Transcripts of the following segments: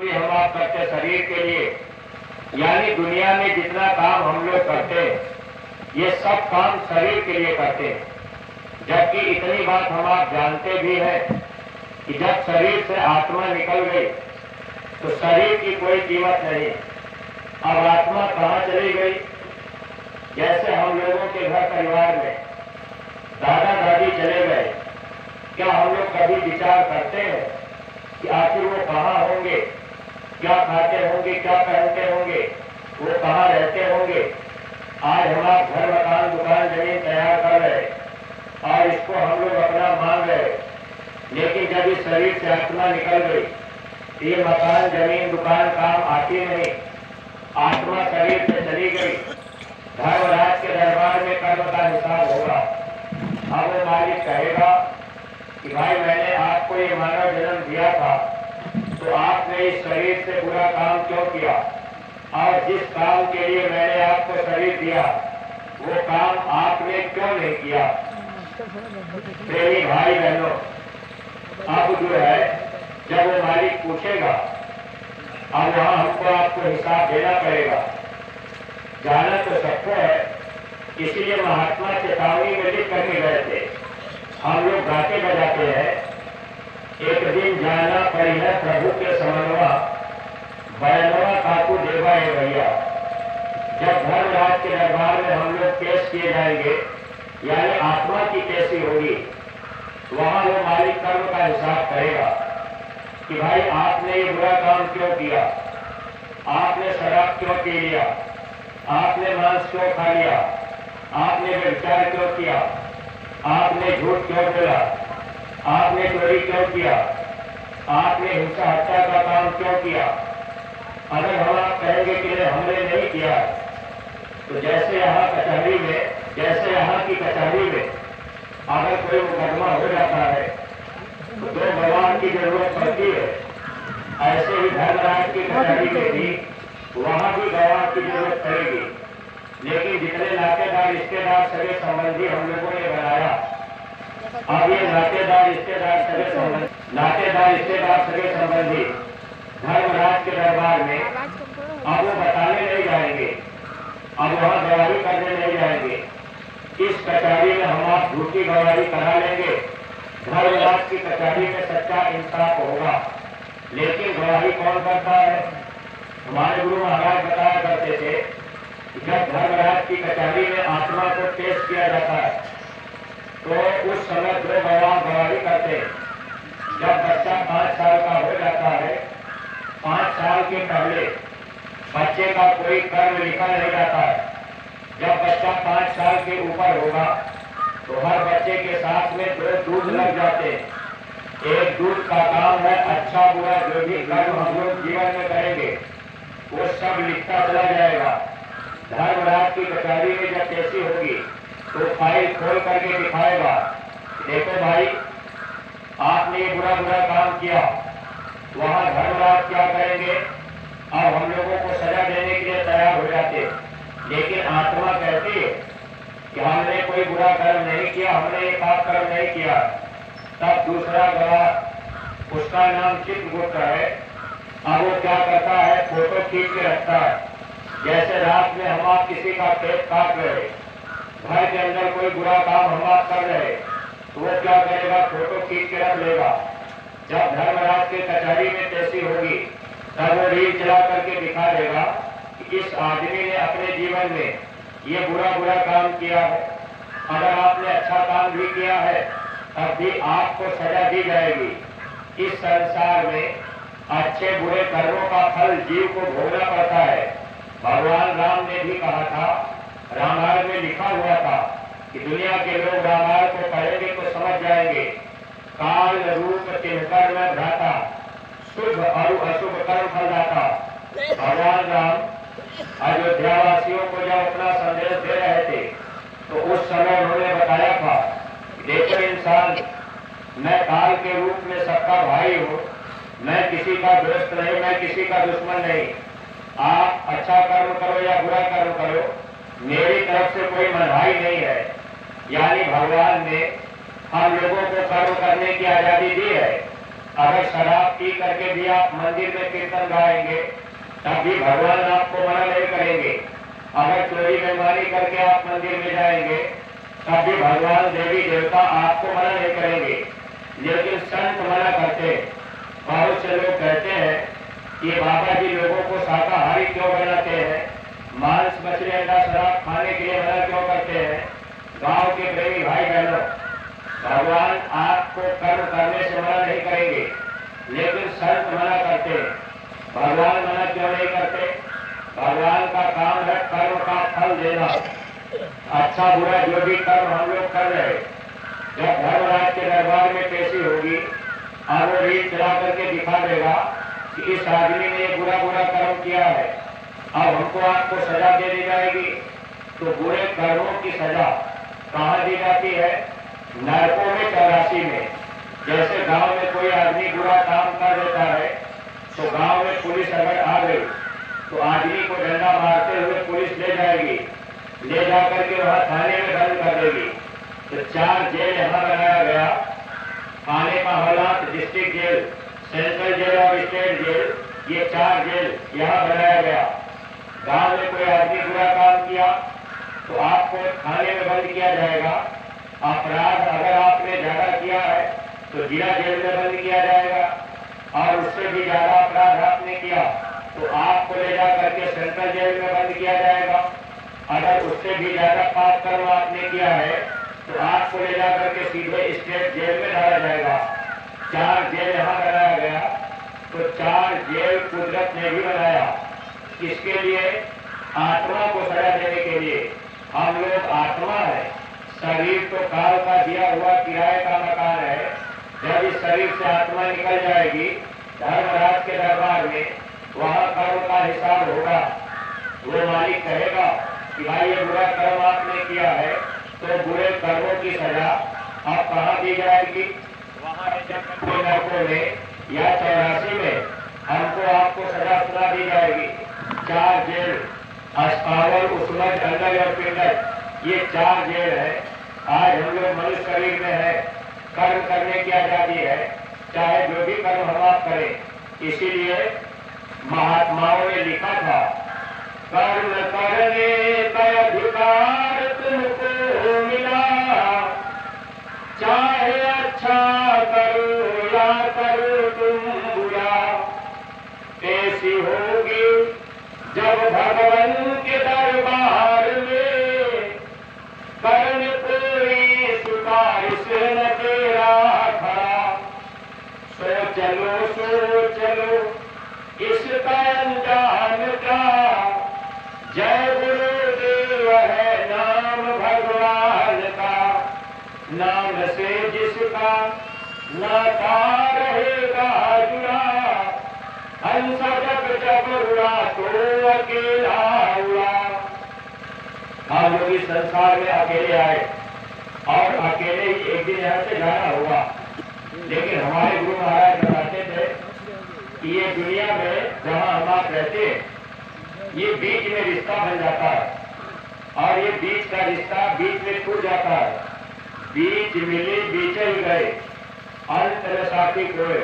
भी हम आप करते शरीर के लिए, यानी दुनिया में जितना काम हम लोग करते हैं ये सब काम शरीर के लिए करते हैं। जबकि इतनी बात हम आप जानते भी हैं कि जब शरीर से आत्मा निकल गई तो शरीर की कोई कीमत नहीं। अब आत्मा कहाँ चली गई? जैसे हम लोगों के घर परिवार में दादा दादी चले गए, क्या हम लोग कभी विचार करते हैं कि आखिर वो कहाँ होंगे, क्या खाते होंगे, क्या पहनते होंगे, वो कहाँ रहते होंगे? आज हम आप घर मकान दुकान जमीन तैयार कर रहे और इसको हम लोग अपना मान रहे, लेकिन जब इस शरीर से आत्मा निकल गई ये मकान जमीन दुकान काम आती नहीं। आत्मा शरीर से चली गई, धर्मराज के दरबार में कर्म का हिसाब होगा। अब वो मालिक कहेगा कि भाई मैंने आपको ये मानव जन्म दिया था तो आपने इस शरीर से बुरा काम क्यों किया, और जिस काम के लिए मैंने आपको शरीर दिया वो काम आपने क्यों नहीं किया? प्रेमी भाई बहनों, अब जो है जब वो मालिक पूछेगा अब वहां हमको आपको हिसाब देना पड़ेगा। जाना तो सबको है, इसीलिए महात्मा चेतावनी में लिख करके गए थे। हम लोग गाते बजाते हैं, एक दिन जाना पड़ी है प्रभु के समनवा, बैनवा काकू देवा है भैया। जब धर्मराज के दरबार में हम लोग पेश किए जाएंगे, यानी आत्मा की कैसी होगी, वहां वो मालिक कर्म का हिसाब करेगा कि भाई आपने ये बुरा काम क्यों किया, आपने शराब क्यों पी लिया, आपने मांस क्यों खा लिया, आपने व्यभिचार क्यों किया, आपने झूठ क्यों बोला, आपने चोरी क्यों किया, आपने हिंसा हत्या का काम क्यों किया। अगर हम आप कहेंगे कि हमने नहीं किया, तो जैसे यहाँ कचहरी में, जैसे यहाँ की कचहरी में अगर कोई मुकदमा हो जाता है तो 2 गवाह की जरूरत पड़ती है, ऐसे ही धर्मराज की कचहरी में भी वहाँ भी गवाह की जरूरत पड़ेगी। लेकिन जितने नातेदार रिश्तेदार सगे संबंधी हम लोगों ने बनाया, अब ये नातेदार रिश्तेदार सगे संबंधी धर्मराज के दरबार में अब वो बताने नहीं जाएंगे, अब वहाँ गवाही करने नहीं जाएंगे। इस कचहरी में हम आप झूठी गवाही करा लेंगे, धर्मराज की कचहरी में सच्चा इंसाफ होगा। लेकिन गवाही कौन करता है? हमारे गुरु महाराज बताया करते थे कि जब धर्मराज की कचहरी में आत्मा को पेश किया जाता है तो उस समय 2 गवाह गवाही करते हैं। जब बच्चा 5 साल का हो जाता है, 5 साल के पहले बच्चे का कोई कर्म लिखा नहीं जाता है। जब बच्चा 5 साल के ऊपर होगा तो हर बच्चे के साथ में 2 दूध लग जाते हैं। एक दूध का काम है अच्छा बुरा जो भी कर्म हम लोग जीवन में करेंगे वो सब लिखता चला जाएगा। धर्मराज की कचहरी में जब पेशी होगी तो फाइल खोल करके दिखाएगा, देखो भाई आपने ये बुरा बुरा काम किया। वहाँ धर्मराज क्या करेंगे? अब हम लोगों को सजा देने के लिए तैयार हो जाते, लेकिन आत्मा कहती है कि हमने कोई बुरा कर्म नहीं किया, हमने ये पाप कर्म नहीं किया। तब दूसरा गवाह, उसका नाम चित्रगुप्त है, अब वो क्या करता है? फोटो खींच के रखता है। जैसे रात में हम आप किसी का पेट काट रहे, घर के अंदर कोई बुरा काम हम आप कर रहे, तो वो क्या करेगा? फोटो खींच के रख लेगा। जब धर्मराज के कचहरी में पेशी होगी तब वो रील चला करके दिखा देगा कि इस आदमी ने अपने जीवन में ये बुरा बुरा काम किया है। अगर आपने अच्छा काम भी किया है तब भी आपको सजा दी जाएगी। इस संसार में अच्छे बुरे कर्मों का फल जीव को भोगना पड़ता है। भगवान राम ने भी कहा था, रामायण में लिखा हुआ था कि दुनिया के लोग रामायण को पढ़ेंगे तो समझ जाएंगे, काल रूप तिनकर में भ्राता, शुभ और अशुभ कर्म फल जाता। भगवान राम अयोध्यावासियों को जब अपना संदेश दे रहे थे तो उस समय उन्होंने बताया था, देखो इंसान, मैं काल के रूप में सबका भाई हूँ, मैं किसी का दोस्त नहीं, मैं किसी का दुश्मन नहीं। आप अच्छा कर्म करो या बुरा कर्म करो, मेरी तरफ से कोई मनाही नहीं है। यानी भगवान ने हम लोगों को कर्म करने की आजादी दी है, अगर शराब पी करके भी आप मंदिर में कीर्तन गाएंगे तब भी भगवान आपको मना नहीं करेंगे। अगर चोरी बेईमानी करके आप मंदिर में जाएंगे तब भी भगवान देवी देवता आपको मना नहीं करेंगे। लेकिन संत मना करते हैं। बहुत से लोग कहते हैं कि बाबा जी लोगों को शाकाहारी क्यों बनाते हैं, मांस मछली अंडा शराब खाने के लिए मना क्यों करते हैं। गांव के प्रेमी भाई बहनों, भगवान आपको कर्म करने से मना नहीं करेंगे, लेकिन संत मना करते हैं। भगवान मना क्यों नहीं करते? भगवान का काम है कर्म का फल देना। अच्छा बुरा जो भी कर्म हम लोग कर रहे, जब धर्मराज के दरबार में पेशी होगी और वो रील चला करके दिखा देगा कि इस आदमी ने ये बुरा बुरा कर्म किया है, अब हमको आपको सजा दे दी जाएगी, तो बुरे कर्मों की सजा कहाँ दी जाती है? नरकों में 84 में। जैसे गांव में कोई आदमी बुरा काम कर देता है तो गांव में पुलिस अगर आ गई तो आदमी को डंडा मारते हुए पुलिस ले जाएगी, ले जाकर के वहां थाने में बंद कर देगी। तो 4 जेल यहाँ बनाया गया, थाने का हालात, डिस्ट्रिक्ट जेल, सेंट्रल जेल और स्टेट जेल, ये 4 जेल यहाँ बनाया गया। गांव में कोई आदमी बुरा काम किया तो आपको थाने में बंद किया जाएगा। अपराध अगर आपने ज्यादा किया है तो जिला जेल में बंद किया जाएगा, और उससे भी ज्यादा अपराध आपने किया तो आपको ले जा करके सेंट्रल जेल में बंद किया जाएगा। अगर उससे भी ज्यादा पाप कर्म आपने किया है तो आपको ले जा करके सीधे स्टेट जेल में डाला जाएगा। 4 जेल यहाँ बनाया गया, तो 4 जेल कुदरत ने भी बनाया। किसके लिए? आत्मा को सजा देने के लिए। हम लोग आत्मा है, शरीर तो काल का दिया हुआ किराए का मकान है। जब इस शरीर से आत्मा निकल जाएगी धर्मराज के दरबार में, वहाँ कर्म का हिसाब होगा। वो मालिक कहेगा कि भाई ये बुरा कर्म आपने किया है, तो बुरे कर्मों की सजा आप कहाँ दी जाएगी? वहाँ ले जाकर नरकों में या 84 में हमको आपको सजा सुना दी जाएगी। 4 जेल, अस्तावल, उसमज, अंडल और पिंडल, ये 4 जेल है। आज हम लोग मनुष्य शरीर में है, कर्म करने की आजादी है, चाहे जो भी कर्म हम आप करें। इसीलिए महात्माओं ने लिखा था, कर्म करने का अधिकार तुमको मिला, चाहे अच्छा करो या करो तुम बुरा, ऐसी होगी जब भगवान के दरबार में, कर्ण कोई सिफारिश न तेरा खड़ा। सो चलो इसका अंजाम का, जय गुरुदेव है नाम भगवान का, नाम से जिसका नाता रहेगा जुड़ा, हंस जब उड़ा तो अकेला उड़ा। हम लोग इस संसार में अकेले आए और अकेले ही एक दिन यहाँ से जाना होगा। लेकिन हमारे गुरु महाराज बताते थे कि ये दुनिया में जहाँ हम आप रहते हैं, ये बीच में रिश्ता बन जाता है और ये बीच का रिश्ता बीच में टूट जाता है। बीच मिले बीच ही गए, अंत में साथी खोए।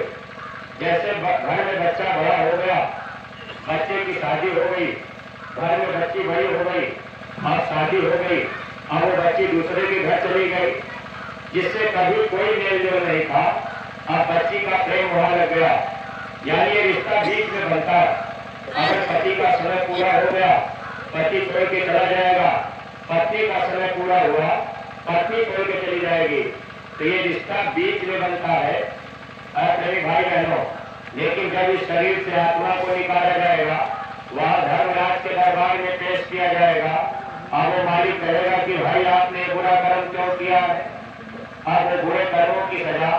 जैसे घर में बच्चा बड़ा हो गया, बच्चे की शादी हो गई, घर में बच्ची बड़ी हो गई और शादी हो गई, और वो बच्ची दूसरे के घर चली गई, जिससे कभी कोई मेल जोल नहीं था, अब बच्ची का प्रेम होने लग गया। यानी ये रिश्ता बीच में बनता है। अगर पति का समय पूरा हो गया, पति छोड़ के चला जाएगा, पत्नी का समय पूरा हुआ, पत्नी छोड़ के चली जाएगी, तो ये रिश्ता बीच में बनता है। मेरे भाई बहनों, लेकिन जब इस शरीर से आत्मा को निकाला जाएगा, वहाँ धर्मराज के दरबार में पेश किया जाएगा, और वो मालिक कहेगा कि भाई आपने बुरा कर्म क्यों किया है। अब वो बुरे कर्मों की सजा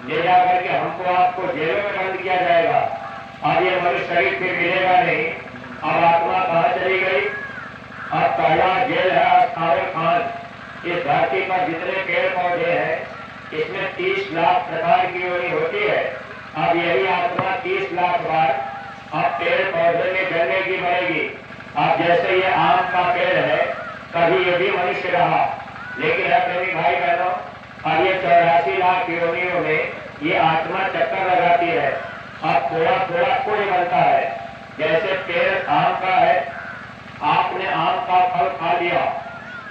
ले जाकर के हमको आपको जेलों में बंद किया जाएगा। अब ये मनुष्य शरीर फिर मिलेगा नहीं। अब आत्मा कहाँ चली गई? अब पहला जेल है अस्तावल खान। इस धरती पर जितने पेड़ पौधे हैं, इसमें 30 लाख प्रकार की योनि होती है। अब यही आत्मा 30 लाख बार अब पेड़ पौधे में जलने की बनेगी। अब जैसे ये आम का पेड़ है, कभी ये भी मनुष्य रहा, लेकिन अब मेरी भाई बहनों, अब ये 84 लाख योनियों में ये आत्मा चक्कर लगाती है। अब थोड़ा थोड़ा कोई बनता है। जैसे पेड़ आम का है, आपने आम का फल खा लिया,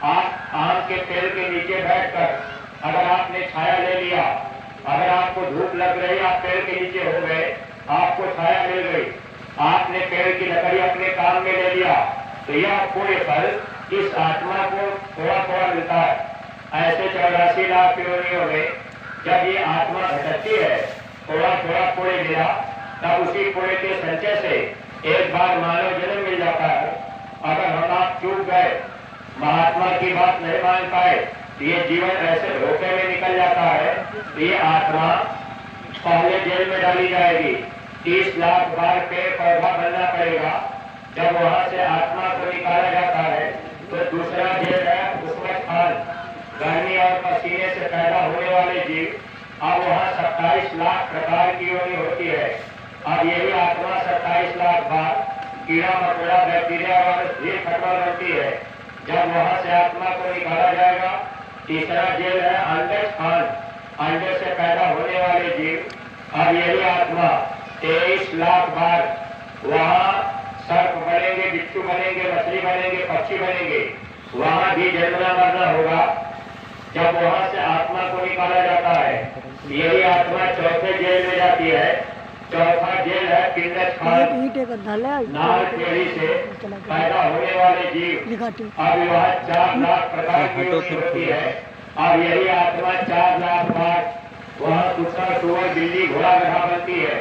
आप आम के पेड़ के नीचे बैठकर अगर आपने छाया ले लिया, अगर आपको धूप लग रही, आप पेड़ के नीचे हो गए, आपको छाया मिल गई, आपने पेड़ की लकड़ी अपने काम में ले लिया, तो यह कोई फल इस आत्मा को थोड़ा थोड़ा मिलता है। ऐसे 84 लाख योनियों में जब ये आत्मा भटकती है, थोड़ा थोड़ा कोई मिला, तब उसी कोई के संचय से एक बार मानव जन्म मिल जाता है। अगर हम आप चूक गए, महात्मा की बात नहीं मान पाए, तो ये जीवन ऐसे धोखे में निकल जाता है। तो ये आत्मा पहले जेल में डाली जाएगी, 30 लाख बार पेड़ पौधा बनना पड़ेगा। जब वहां से आत्मा को निकाला जाता है तो दूसरा जेल है उसमें खान, गर्मी और पसीने से पैदा होने वाले जीव। अब वहाँ 27 लाख प्रकार की योनि होती है। अब यही आत्मा 27 लाख बार कीड़ा मकोड़ा बैक्टीरिया और जीव खटमल बनती है। जब वहाँ से आत्मा को निकाला जाएगा, तीसरा जेल है अंडज खान, अंडे से पैदा होने वाले जीव। अब यही आत्मा 23 लाख बार वहाँ सर्प बनेंगे, बिच्छू बनेंगे, मछली बनेंगे, पक्षी बनेंगे, वहाँ भी जन्मना मरना होगा। जब वहाँ से आत्मा को निकाला जाता है, यही आत्मा चौथे जेल में जाती है। चौथा जेल है पिंडज खान, नाल पेड़ी से पैदा होने वाले जीव। अब वहाँ 4 लाख प्रकार की होती है। अब यही आत्मा 4 लाख बार वहाँ कुत्ता, सुअर, बिल्ली, घोड़ा, गधा बनती है।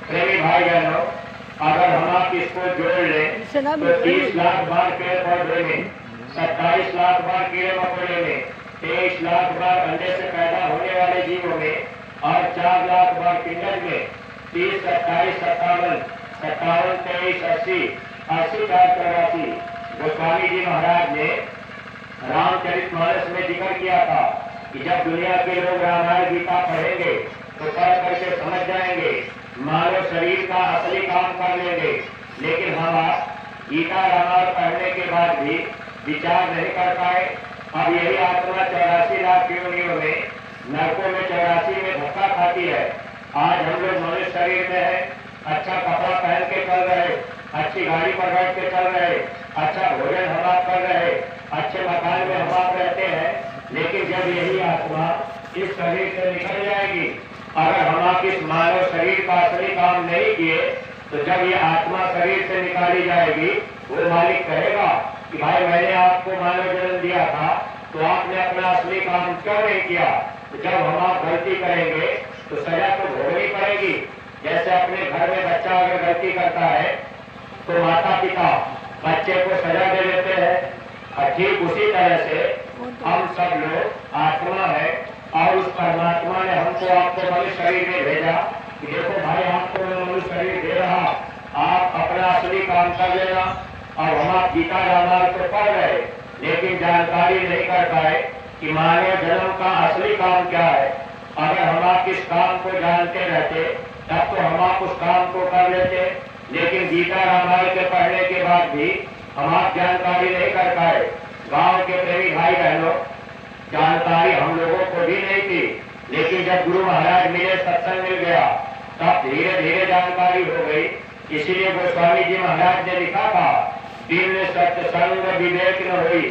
प्रेमी भाई बहनों, अगर हम आप इसको जोड़ लें तो 30 लाख बार पेड़ पौधे में, 27 लाख बार कीड़े मकोड़े में, 23 लाख बार अंडे से पैदा होने वाले जीवों में और 4 लाख बार पिंडज में, 30, 27, 57, 57, 23, 80, 80, 484। गोस्वामी जी महाराज ने रामचरितमानस में जिक्र किया था कि जब दुनिया के लोग रामायण गीता पढ़ेंगे तो पढ़ करके समझ जाएंगे, मानव शरीर का असली काम कर लेंगे। लेकिन हम गीता रामायण पढ़ने के बाद भी विचार नहीं कर पाए। अब यही आत्मा 84 लाख योनियों में, नरकों में 84 में धक्का खाती है। आज हम लोग मनुष्य शरीर में है, अच्छा कपड़ा पहन के चल रहे, अच्छी गाड़ी पर बैठ के चल रहे, अच्छा भोजन हम आप कर रहे, अच्छे मकान में हम आप रहते हैं। लेकिन जब यही आत्मा इस शरीर से निकल जाएगी, अगर हम आप इस मानव शरीर का असली काम नहीं किए, तो जब ये आत्मा शरीर से निकाली जाएगी, वो मालिक कहेगा कि भाई मैंने आपको मानव जन्म दिया था, तो आपने अपना असली काम क्यों नहीं किया। तो जब हम आप गलती करेंगे तो सजा तो भोगनी पड़ेगी। जैसे अपने घर में बच्चा अगर गलती करता है तो माता पिता बच्चे को सजा दे देते हैं, और ठीक उसी तरह से हम सब लोग आत्मा है और उस परमात्मा ने हमको आपको मनुष्य शरीर में भेजा कि देखो भाई आपको मैं मनुष्य शरीर दे रहा, आप अपना असली काम कर लेना। और हम आप गीता रामायण को पढ़ रहे, लेकिन जानकारी नहीं कर पाए कि मानव जन्म का असली काम क्या है। अगर हम आप इस काम को जानते रहते तब तो हम आप उस काम को कर लेते। लेकिन गीता रामायण के पढ़ने के बाद भी हम आप जानकारी नहीं कर पाए। गांव के प्रेमी भाई बहनों, जानकारी हम लोगों को भी नहीं थी, लेकिन जब गुरु महाराज मिले, सत्संग मिल गया, तब धीरे धीरे जानकारी हो गई। इसीलिए गोस्वामी जी महाराज ने लिखा था, दिन सत्संग विवेक न हुई,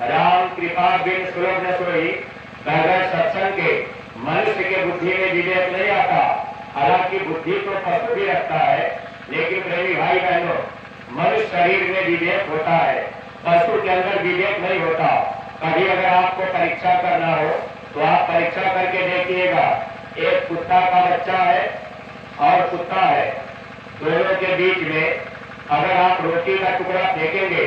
राम कृपा बिन सुलभ न सोई। बगैर सत्संग के मनुष्य के बुद्धि में विवेक नहीं आता। हालांकि बुद्धि तो पशु भी रखता है, लेकिन प्रेमी भाई बहनों, मनुष्य शरीर में विवेक होता है, पशु के अंदर विवेक नहीं होता। कभी अगर आपको परीक्षा करना हो तो आप परीक्षा करके देखिएगा, एक कुत्ता का बच्चा है और कुत्ता है, दोनों के बीच में अगर आप रोटी का टुकड़ा फेंकेंगे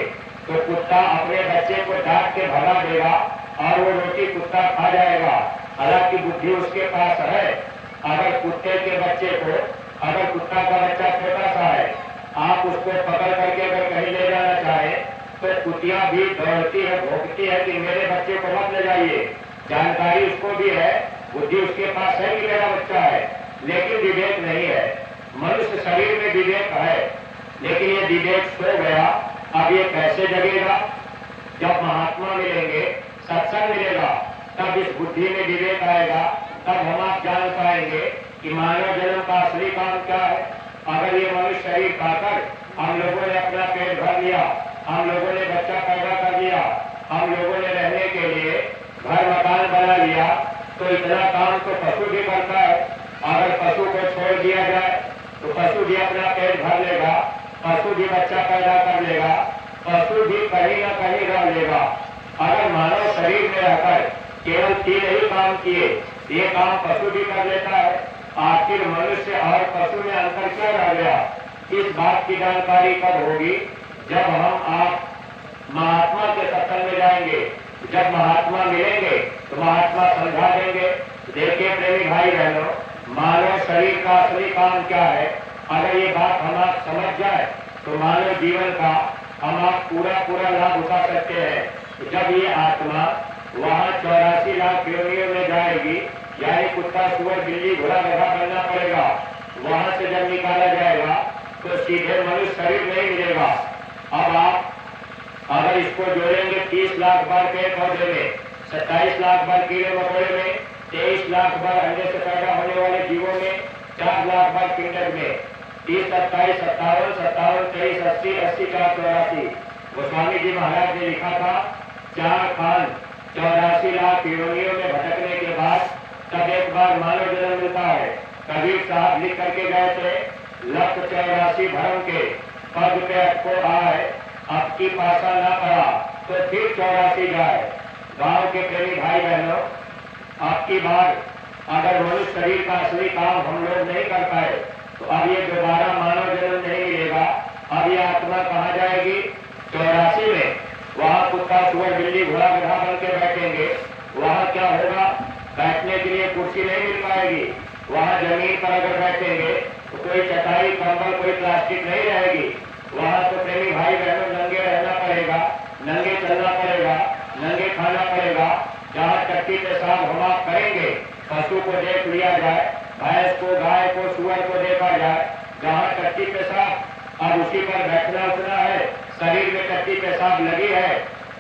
तो कुत्ता अपने बच्चे को डांट के भगा देगा और वो रोटी कुत्ता खा जाएगा। हालांकि बुद्धि उसके पास है। अगर कुत्ते के बच्चे को, अगर कुत्ता का बच्चा छोटा सा है, आप उसको पकड़ करके अगर कहीं ले जाना चाहे तो कुतिया भी दौड़ती है, भोंकती है कि मेरे बच्चे को मत ले जाइए। जानकारी उसको भी है, बुद्धि उसके पास है कि मेरा बच्चा है, लेकिन विवेक नहीं है। मनुष्य शरीर में विवेक है, लेकिन ये विवेक सो गया। अब ये कैसे जगेगा? जब महात्मा मिलेंगे, सत्संग मिलेगा, तब इस बुद्धि में विवेक आएगा, तब हम आप जान पाएंगे कि मानव जन्म का असली काम क्या है। अगर ये मनुष्य शरीर पाकर हम लोगों ने अपना पेट भर लिया, हम लोगों ने बच्चा पैदा कर लिया, हम लोगों ने रहने के लिए घर मकान बना लिया, तो इतना काम तो पशु भी करता है। अगर पशु को छोड़ दिया जाए तो पशु भी अपना पेट भर लेगा, पशु भी बच्चा पैदा कर लेगा, पशु भी कहीं न कहीं रह लेगा। अगर मानव शरीर में रहकर केवल 3 ही काम किए, ये काम पशु भी कर लेता है, आखिर मनुष्य और पशु में अंतर क्या रह गया? इस बात की जानकारी कब होगी? जब हम आप महात्मा के सत्संग में जाएंगे, जब महात्मा मिलेंगे तो महात्मा समझा देंगे। देखिए प्रेमी भाई बहनों, मानव शरीर का असली काम क्या है, अगर ये बात हम आप समझ जाए तो मानव जीवन का हम आप पूरा लाभ उठा सकते हैं। जब ये आत्मा वहाँ 84 लाख योनियों में जाएगी, यानी कुत्ता सुअर बिल्ली घोड़ा गधा बनना पड़ेगा, वहां से जब निकाला जाएगा तो सीधे मनुष्य शरीर नहीं मिलेगा। अब आप अगर इसको जोड़ेंगे 30 लाख बार पेड़ पौधे में, 27 लाख बार कीड़े मकोड़े में, 23 लाख बार अंडे से पैदा होने वाले जीवों में, 4 लाख बार पिंडक में, 30, 27, 57, 57, 23, 80, 80, 4, 84। गोस्वामी जी महाराज ने लिखा था 4 खान 84 लाख योनियों में भटकने के बाद तब एक बार मानव जन्म मिलता है। कबीर साहब लिख करके गए थे, 184 भरम के पद पे आपको आए, अब की पासा न पड़ा तो फिर 84 जाए। गांव के प्रेमी भाई बहनों, आपकी बार अगर मनुष्य शरीर का असली काम हम लोग नहीं कर पाए तो अब ये दोबारा मानव जन्म नहीं मिलेगा। अब ये आत्मा कहाँ जाएगी? 84 में। वहाँ कुत्ता सुअर बिल्ली घोड़ा गधा बन के बैठेंगे। वहाँ क्या होगा? बैठने के लिए कुर्सी नहीं मिल पाएगी। वहाँ जमीन पर अगर बैठेंगे तो कोई चटाई कंबल कोई प्लास्टिक नहीं रहेगी। वहाँ तो प्रेमी भाई बहनों नंगे रहना पड़ेगा, नंगे चलना पड़ेगा, नंगे खाना पड़ेगा। जहाँ टट्टी पेशाब हम आप करेंगे, पशु को देख लिया जाए, भैंस को गाय को सुअर को देखा जाए, जहाँ टट्टी पेशाब अब उसी पर बैठना उठना है। शरीर में टट्टी पेशाब लगी है।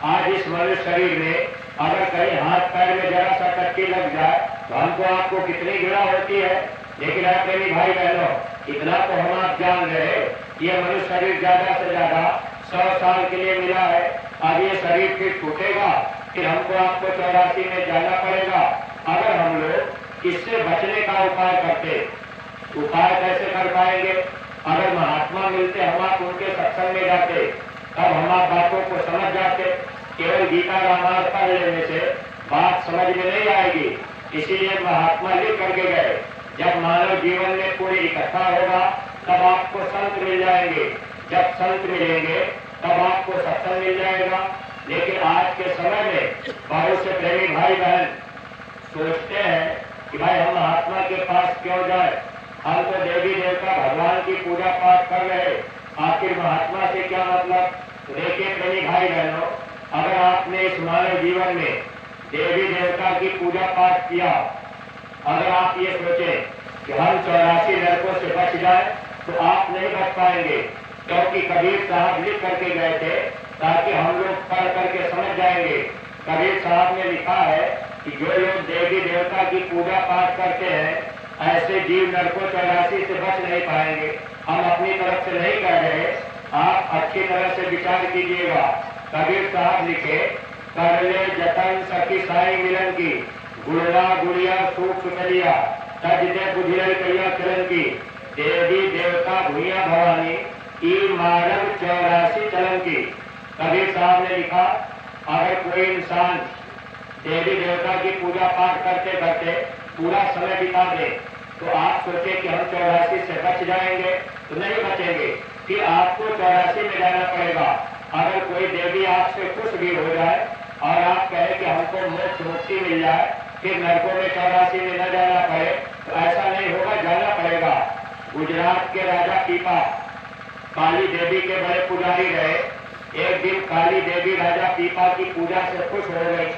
आज इस मनुष्य शरीर में अगर कहीं हाथ पैर में जरा सा टट्टी लग जाए तो हमको आपको कितनी घृणा होती है। लेकिन आप प्रेमी भाई बहनों, इतना तो हम आप जान रहे, ये मनुष्य शरीर ज्यादा से ज्यादा 100 साल के लिए मिला है। अब ये शरीर फिर छूटेगा, फिर हमको आपको 84 में जाना पड़ेगा। अगर हम लोग इससे बचने का उपाय करते, उपाय कैसे कर पाएंगे? अगर महात्मा मिलते, हम आप उनके सत्संग में जाते, तब हम आप बातों को समझ जाते। केवल गीता रामायण पढ़ लेने से बात समझ में नहीं आएगी। इसीलिए महात्मा लिख करके गए, जब मानव जीवन में पूरी इकट्ठा होगा तब आपको संत मिल जाएंगे, जब संत मिलेंगे तब आपको सत्संग मिल जाएगा। लेकिन आज के समय में बहुत से प्रेमी भाई बहन सोचते हैं कि भाई हम महात्मा के पास क्यों जाए, हम तो देवी देवता भगवान की पूजा पाठ कर रहे, आखिर महात्मा से क्या मतलब? देखिए प्रेमी भाई बहनों, अगर आपने इस मानव जीवन में देवी देवता की पूजा पाठ किया, अगर आप ये सोचे कि हम 84 नरकों से बच जाए तो आप नहीं बच पाएंगे, क्योंकि कबीर साहब लिख करके गए थे ताकि हम लोग पढ़ करके समझ जाएंगे। कबीर साहब ने लिखा है कि जो लोग देवी देवता की पूजा पाठ करते हैं, ऐसे जीव नरकों 84 से बच नहीं पाएंगे। हम अपनी तरफ से नहीं कह रहे, आप अच्छी तरह से विचार कीजिएगा। कबीर साहब लिखे, कर ले जतन सखी साई मिलन की, गुड़ला गुड़िया सूख सुतलिया, तज दे बुझियल कैया चलन की, देवी देवता भूया भवानी की मार्ग 84 चलन की। कबीर साहब ने लिखा, अगर कोई इंसान देवी देवता की पूजा पाठ करते करते पूरा समय बिता दे तो आप सोचे कि हम 84 से बच जाएंगे, तो नहीं बचेंगे, फिर आपको 84 में जाना पड़ेगा। अगर कोई देवी आपसे खुश भी हो जाए और आप कहें कि हमको मोक्ष मुक्ति मिल जाए, फिर नरकों में 84 में न जाना पड़े, तो ऐसा नहीं होगा, जाना पड़ेगा। गुजरात के राजा पीपा काली देवी के बड़े पुजारी रहे। एक दिन काली देवी राजा पीपा की पूजा से खुश हो गई।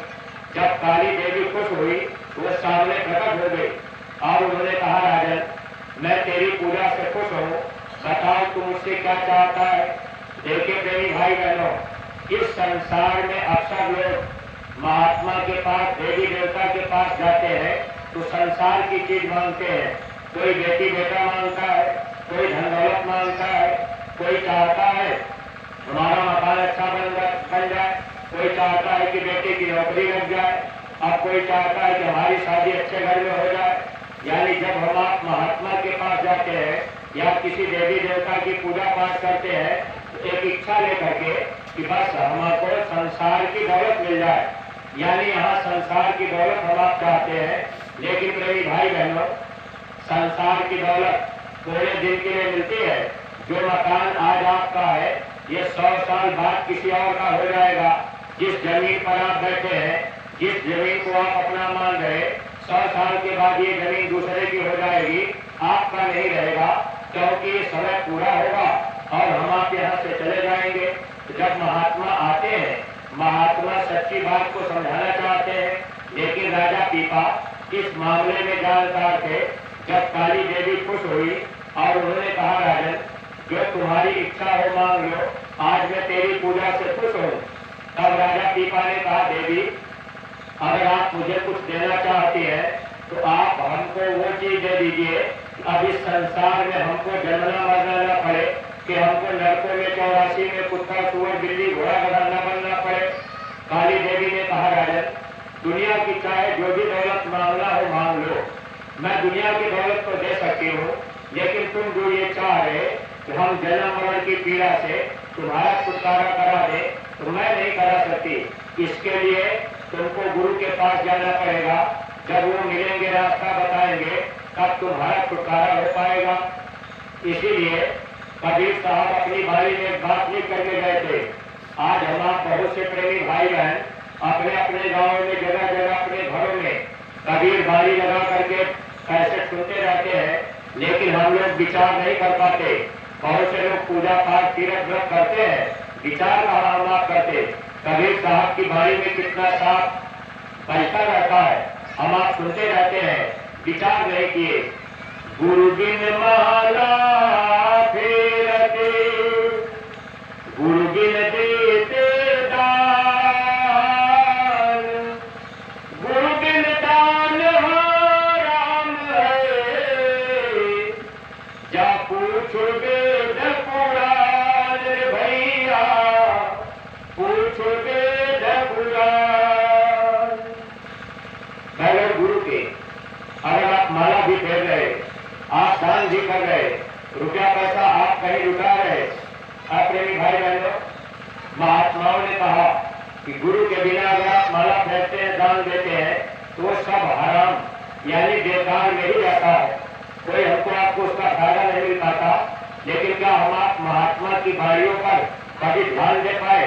जब काली देवी खुश हुई तो वो सामने प्रकट हो गई और उन्होंने कहा, राजन मैं तेरी पूजा से खुश हूँ, बताओ तू मुझसे क्या चाहता है। देखिए प्रेमी भाई बहनों, इस संसार में अक्सर लोग महात्मा के पास देवी देवता के पास जाते हैं तो संसार की चीज मांगते हैं। कोई बेटी बेटा मांगता है, कोई धन दौलत मांगता है, कोई चाहता है हमारा मकान अच्छा बन जाए, कोई चाहता है कि बेटे की नौकरी लग जाए, अब कोई चाहता है कि हमारी शादी अच्छे घर में हो जाए। यानी जब हम आप महात्मा के पास जाते हैं या किसी देवी देवता की पूजा पाठ करते हैं तो एक इच्छा लेकर के कि बस हमको संसार की दौलत मिल जाए, यानी यहाँ संसार की दौलत हम आप चाहते हैं। लेकिन प्रेमी भाई बहनों, संसार की दौलत थोड़े दिन के लिए मिलती है। जो मकान आज आपका है ये 100 साल बाद किसी और का हो जाएगा। जिस जमीन पर आप बैठे हैं, जिस जमीन को आप अपना मान रहे, 100 साल के बाद ये जमीन दूसरे की हो जाएगी, आपका नहीं रहेगा, क्योंकि ये समय पूरा होगा और हम आप यहाँ से चले जाएंगे। तो जब महात्मा आते हैं, महात्मा सच्ची बात को समझाना चाहते हैं, लेकिन राजा पीपा इस मामले में जानकार थे। जब काली देवी खुश हुई और उन्होंने कहा, राजन जो तुम्हारी इच्छा हो मांग लो, आज मैं तेरी पूजा से खुश हूँ। तब राजा पीपा ने कहा, देवी अगर आप मुझे कुछ देना चाहती है तो आप हमको वो चीज दे दीजिए, अब इस संसार में हमको जन्मना मरना न पड़े, कि हमको नरकों में 84 में कुत्ता सुअर बिल्ली घोड़ा गधा न बनना पड़े। काली देवी ने कहा, राजन दुनिया की चाहे जो भी दौलत मांगना हो मांग लो, मैं दुनिया की दौलत तो दे सकती हूँ, लेकिन तुम जो ये चाह रहे कि हम जन्म मरण की पीड़ा से तुम्हारा छुटकारा करा दे, तो मैं नहीं करा सकती। इसके लिए तुमको गुरु के पास जाना पड़ेगा। जब वो मिलेंगे, रास्ता बताएंगे, तब तुम्हारा छुटकारा हो पाएगा। इसीलिए कबीर साहब अपनी बारी में एक बात लिख करके गए थे। आज हम आप बहुत से प्रेमी भाई बहन अपने अपने गाँव में जगह जगह अपने घरों में कबीर बारी लगा करके कैसे सुनते रहते हैं, लेकिन हम लोग विचार नहीं कर पाते। बहुत से लोग पूजा पाठ तीर्थ व्रत करते हैं, विचार का हम आप करते। कबीर साहब की बारी में कितना साफ बजता रहता है, हम आप सुनते रहते हैं, विचार नहीं किए। गुरु बिन माला फेरते, गुरु बिन देते दान, गुरु बिन दान हो राम है, जा पूछो वेद पुराण भैया, पूछो वेद पुराण। पहले गुरु के अगर आप माला भी फेर रहे, आप दान भी कर रहे, रुपया पैसा आप कहीं लुटा रहे, आप प्रेमी भाई बहनों, महात्माओं ने कहा कि गुरु के बिना अगर आप माला फेरते हैं, दान देते हैं, तो वो सब हराम यानी बेकार में ही जाता है। कोई हमको आपको उसका फायदा नहीं मिल पाता। लेकिन क्या हम आप महात्मा की बारियों पर कभी ध्यान दे पाए?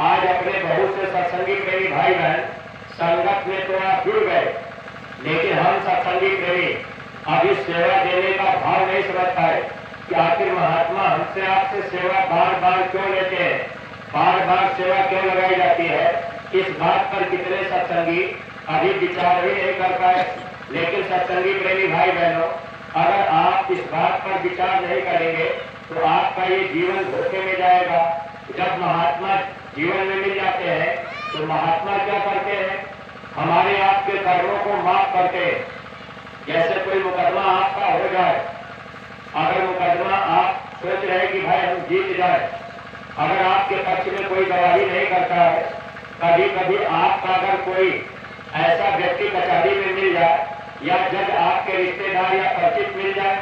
आज अपने बहुत से सत्संगी प्रेमी भाई बहन संगत में तो आप जुड़ गए, लेकिन हम सत्संगी प्रेमी अभी सेवा देने का भाव नहीं समझ पाए कि आखिर महात्मा हमसे आपसे सेवा बार बार क्यों लेते हैं, बार बार सेवा क्यों लगाई जाती है। इस बात पर कितने सत्संगी अभी विचार ही नहीं कर पाए। लेकिन सत्संगी प्रेमी भाई बहनों, अगर आप इस बात पर विचार नहीं करेंगे तो आपका ये जीवन धोखे में जाएगा। जब महात्मा जीवन में मिल जाते हैं तो महात्मा क्या करते हैं, हमारे आपके कर्मों को माफ करते हैं। जैसे कोई मुकदमा आपका हो जाए, अगर मुकदमा आप सोच रहे कि भाई हम जीत जाए, अगर आपके पक्ष में कोई गवाही नहीं करता है, कभी कभी आपका अगर कोई ऐसा व्यक्ति कचहरी में मिल जाए या जज आपके रिश्तेदार या परिचित मिल जाए,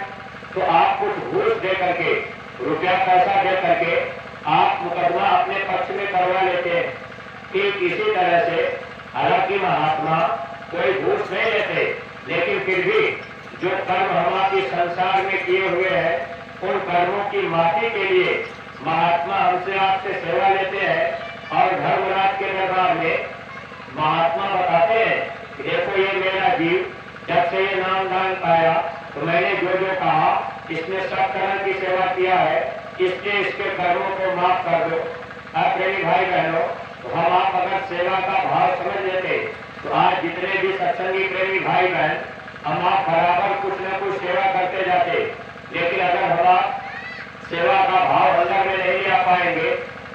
तो आप कुछ घूस दे करके, रुपया पैसा दे करके आप मुकदमा अपने पक्ष में करवा लेते हैं। ठीक इसी तरह से हालांकि महात्मा कोई घूस नहीं लेते, लेकिन फिर भी जो कर्म हमारे संसार में किए हुए हैं, उन कर्मों की माफी के लिए महात्मा हमसे आपसे सेवा लेते हैं। और धर्मराज के दरबार में महात्मा बताते हैं कि देखो ये मेरा जीव जब से ये नाम दान पाया तो मैंने जो जो कहा, इसने सब तरह की सेवा किया है, इसके इसके कर्मों को माफ कर दो। आप प्रेमी भाई बहनों, तो हम आप अगर सेवा का भाव समझ लेते तो आज जितने भी सत्संगी प्रेमी भाई बहन हम आप बराबर कुछ न कुछ सेवा करते जाते। लेकिन अगर हम आप सेवा का भाव अंदर में नहीं आ पाएंगे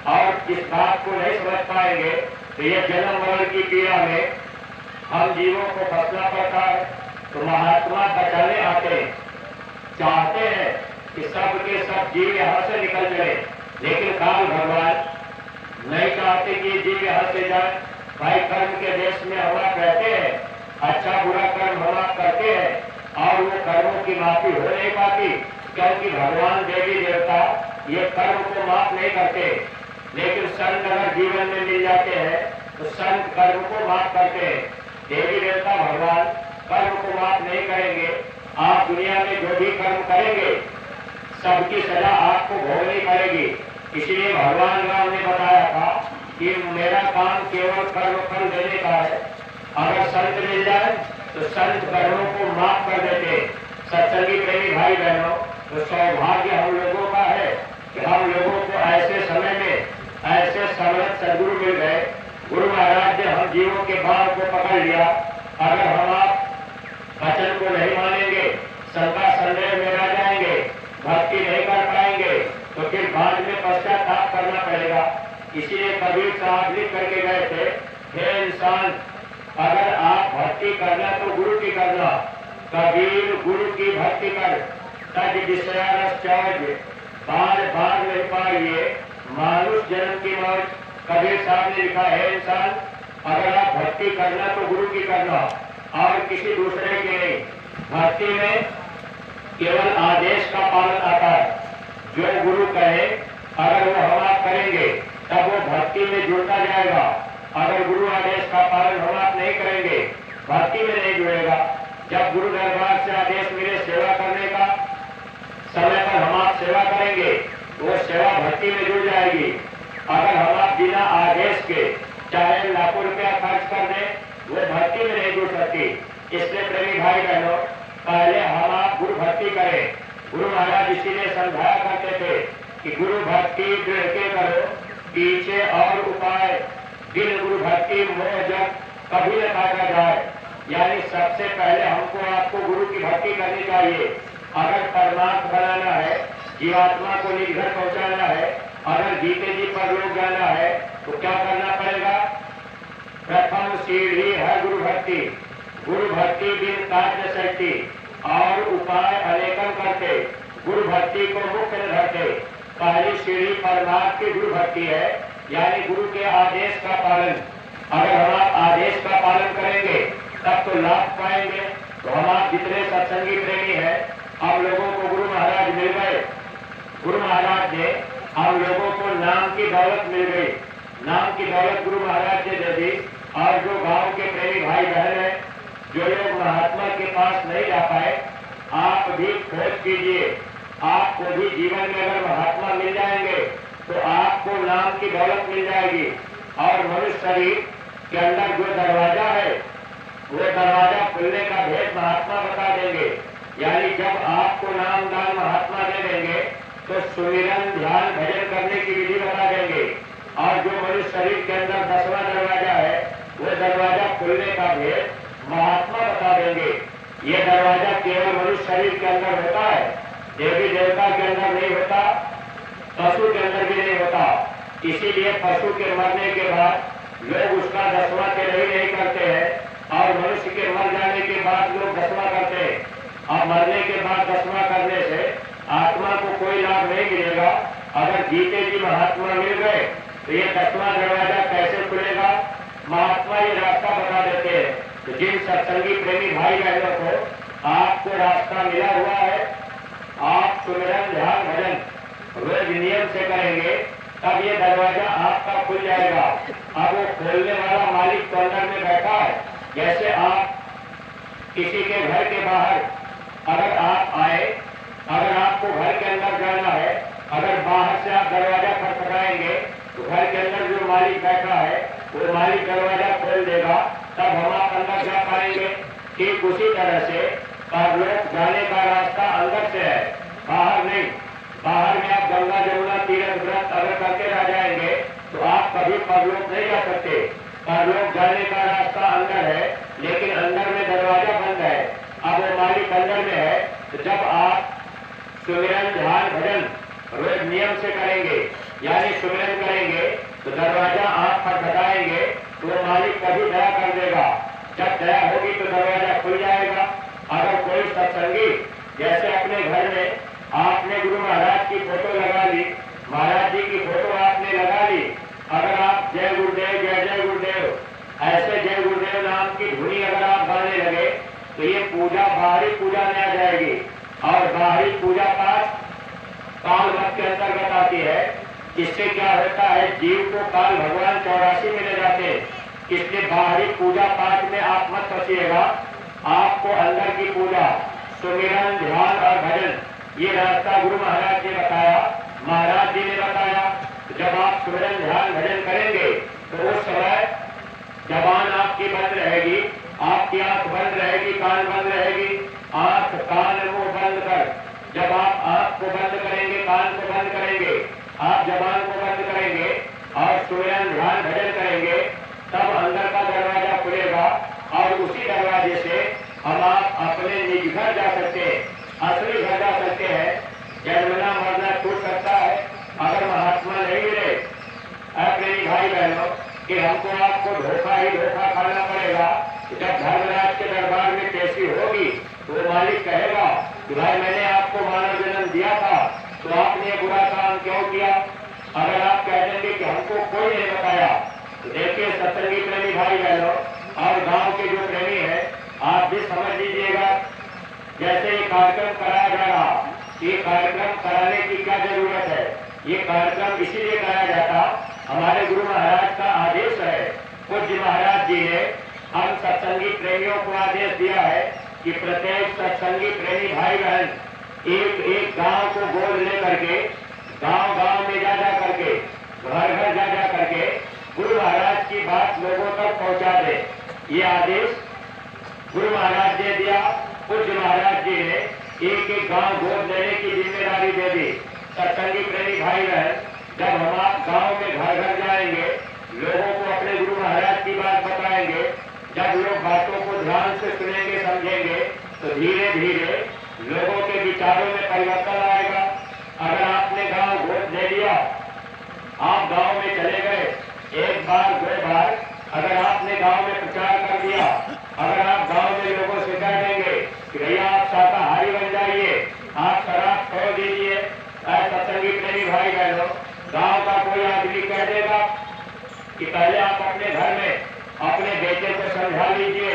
और इस बात को नहीं समझ पाएंगे तो ये जन्म मरण की पीड़ा में हम जीवों को फंसना पड़ता है। तो महात्मा बचाने आते हैं। चाहते हैं कि सब के सब जीव यहाँ से निकल चले, लेकिन काल भगवान नहीं चाहते कि जीव यहाँ से जाए। भाई कर्म के देश में हम आप रहते हैं, अच्छा बुरा कर्म हम आप करते हैं और वो कर्मों की माफी हो नहीं पाती, क्योंकि भगवान देवी देवता ये कर्म को माफ नहीं करते। लेकिन संत अगर जीवन में मिल जाते हैं तो संत कर्म को माफ करते हैं। देवी देवता भगवान कर्म को माफ नहीं करेंगे। आप दुनिया में जो भी कर्म करेंगे सबकी सजा आपको भोगनी पड़ेगी। इसलिए भगवान राम ने बताया था कि मेरा काम केवल कर्म फल देने का है। अगर संत मिल जाए तो संत कर्मों को माफ कर देते। सत्संगी प्रेमी भाई बहनों, तो सौभाग्य हम लोगों का है कि हम लोगों को ऐसे समय में ऐसे समर्थ सदगुरु मिल गए। गुरु महाराज ने हम जीवों के बाण को पकड़ लिया। अगर हम आप वचन को नहीं मानेंगे, शंका संदेह में रह जाएंगे, भक्ति नहीं कर पाएंगे, तो फिर बाद में पश्चाताप करना पड़ेगा। इसीलिए कबीर साहब लिख करके गए थे, हे इंसान, अगर आप भक्ति करना तो गुरु की करना। कबीर गुरु की भक्ति कर, तज विषयारस चौज, बार बार नहीं पाइए मानुष जन्म की मौज। कबीर साहब ने लिखा है, इंसान अगर आप भक्ति करना तो गुरु की करना और किसी दूसरे की नहीं। भक्ति में केवल आदेश का पालन आता है। जो गुरु कहे अगर वो हम आप करेंगे तब वो भक्ति में जुड़ता जाएगा। अगर गुरु आदेश का पालन हम आप नहीं करेंगे, भक्ति में नहीं जुड़ेगा। जब गुरु दरबार से आदेश मिले सेवा करने का, समय पर हम आप सेवा करेंगे, वो सेवा भक्ति में जुड़ जाएगी। अगर हम आप बिना आदेश के चाहे लाखों रुपया खर्च कर दें, वो भक्ति में नहीं जुड़ सकती। इसलिए प्रेमी भाई बहनों, पहले हम आप गुरु भक्ति करें। गुरु महाराज इसीलिए समझाया करते थे कि गुरु भक्ति दृढ़ के करो, पीछे और उपाय बिन गुरु भक्ति मोह जब कभी न काटा जाए। यानी सबसे पहले हमको आपको गुरु की भक्ति करनी चाहिए। अगर परमार्थ बनाना है, जीवात्मा को निज घर पहुंचाना है, अगर जीते जी परलोक जाना है, तो क्या करना पड़ेगा? प्रथम सीढ़ी है गुरु भक्ति। गुरु भक्ति बिन कार्य शक्ति और उपाय अनेकन करते, गुरु भक्ति को मुख्य न धरते। पहली सीढ़ी परमार्थ की गुरु भक्ति है, यानी गुरु के आदेश का पालन। अगर हम आप आदेश का पालन करेंगे तब तो लाभ पाएंगे। तो हम आप जितने सत्संगी प्रेमी हैं, हम लोगों को गुरु महाराज मिल गए। गुरु महाराज ने हम लोगों को नाम की दौलत मिल गई। नाम की दौलत गुरु महाराज ने दे दी। और जो गांव के प्रेमी भाई बहन हैं, जो लोग महात्मा के पास नहीं जा पाए, आप भी खोज कीजिए। आपको भी जीवन में अगर महात्मा मिल जाएंगे तो आपको नाम की दौलत मिल जाएगी। और मनुष्य शरीर के अंदर जो दरवाजा है, वो दरवाजा खुलने का भेद महात्मा बता देंगे। यानी जब आपको नाम दान महात्मा दे देंगे तो सुमिरन ध्यान भजन करने की विधि बता देंगे। और जो मनुष्य शरीर के अंदर 10वां दरवाजा है, वो दरवाजा खुलने का भेद महात्मा बता देंगे। ये दरवाजा केवल मनुष्य शरीर के अंदर होता है, देवी देवता के अंदर नहीं होता, पशु के अंदर भी नहीं होता। इसीलिए पशु के मरने के बाद लोग उसका 10वां तेरही नहीं करते हैं और मनुष्य के मर जाने के बाद लोग 10वां करते हैं। और मरने के बाद 10वां करने से आत्मा को कोई लाभ नहीं मिलेगा। अगर जीते जी महात्मा मिल गए तो ये 10वां दरवाजा कैसे खुलेगा? महात्मा ये रास्ता बता देते हैं। तो जिन सत्संगी प्रेमी भाई बहनों को आपको रास्ता मिला हुआ है, आप सुमिरन ध्यान भजन रोज नियम से करेंगे, तब ये दरवाजा आपका खुल जाएगा। अब वो खोलने वाला मालिक तो अंदर में बैठा है। जैसे आप किसी के घर के बाहर अगर आप आए, अगर आपको घर के अंदर जाना है, अगर बाहर से आप दरवाजा खटखटाएंगे तो घर के अंदर जो मालिक बैठा है वो मालिक दरवाजा खोल देगा, तब हम आप अंदर जा पाएंगे। ठीक उसी तरह से परलोक जाने का रास्ता अंदर से है, बाहर नहीं। बाहर में आप गंगा जमुना तीर्थ व्रत अगर करके रह जाएंगे तो आप कभी परलोक नहीं जा सकते। परलोक जाने का रास्ता अंदर है, लेकिन अंदर में दरवाजा बंद है। अब वो मालिक अंदर में है, तो जब आप सुमिरन ध्यान भजन रोज नियम से करेंगे, यानी सुमिरन करेंगे, तो दरवाजा आप खटखटाएंगे तो वो मालिक कभी दया कर देगा। जब दया होगी तो दरवाजा खुल जाएगा। अगर कोई सत्संगी जैसे अपने घर में बाहरी पूजा में आ जाएगी। और बाहरी पूजा पाठ काल मत के अंतर्गत आती है। इससे क्या होता है, जीव को काल भगवान 84 में ले जाते हैं। इसलिए बाहरी पूजा पाठ में आप मत फंसिएगा। आपको अंदर की पूजा, सुमिरन, ध्यान और भजन, ये रास्ता गुरु महाराज ने बताया, महाराज जी ने बताया। जब आप सुमिरन, ध्यान, भजन करेंगे तो उस समय जबान आपकी बंद रहेगी, आपकी आंख बंद रहेगी, कान बंद रहेगी। आंख, कान, मुंह बंद कर, जब आप आंख को बंद करेंगे, कान को बंद करेंगे, आप जबान को बंद करेंगे और सुमिरन, ध्यान, भजन करेंगे, तब अंदर का दरवाजा खुलेगा और उसी दरवाजे से हम आप अपने निज घर जा सकते हैं, असली घर जा सकते हैं। जन्मना मरना छूट सकता है अगर महात्मा नहीं मिले। प्रेमी भाई बहनों, कि हमको आपको धोखा ही धोखा खाना पड़ेगा। जब धर्मराज के दरबार में पेशी होगी तो वो मालिक कहेगा कि भाई मैंने आपको मानव जन्म दिया था, तो आपने बुरा काम क्यों किया। अगर आप कह देंगे कि हमको कोई नहीं बताया, तो देखिए सत्संगी प्रेमी भाई बहनों और गांव के जो प्रेमी हैं, आप भी समझ लीजिएगा। जैसे ये कार्यक्रम कराया जा रहा, ये कार्यक्रम कराने की क्या जरूरत है। ये कार्यक्रम इसीलिए कराया जाता, हमारे गुरु महाराज का आदेश है। पूज्य महाराज जी ने हम सत्संगी प्रेमियों को आदेश दिया है कि प्रत्येक सत्संगी प्रेमी भाई बहन एक एक गांव को गोद लेकर के, गांव गांव में जा जा करके, घर घर जा जा करके गुरु महाराज की बात लोगों तक पहुंचा दे। ये आदेश गुरु महाराज ने दिया। पूज्य महाराज जी ने एक एक गांव गोद लेने की जिम्मेदारी दे दी। सत्संगी प्रेमी भाई बहन, जब हम आप गांव में घर घर जाएंगे, लोगों को अपने गुरु महाराज की बात बताएंगे, जब लोग बातों को ध्यान से सुनेंगे, समझेंगे, तो धीरे धीरे लोगों के विचारों में परिवर्तन आएगा। अगर आपने गांव गोद ले लिया, आप गांव में चले गए, एक बार दो बार अगर आपने गांव में प्रचार कर दिया, अगर आप गांव में लोगों से कह देंगे कि भैया आप शाकाहारी बन जाइए, आप शराब छोड़ दीजिए, सत्संगी प्रेमी भाई बहनों, गांव का कोई आदमी कह देगा कि पहले आप अपने घर में अपने बेटे को समझा लीजिए,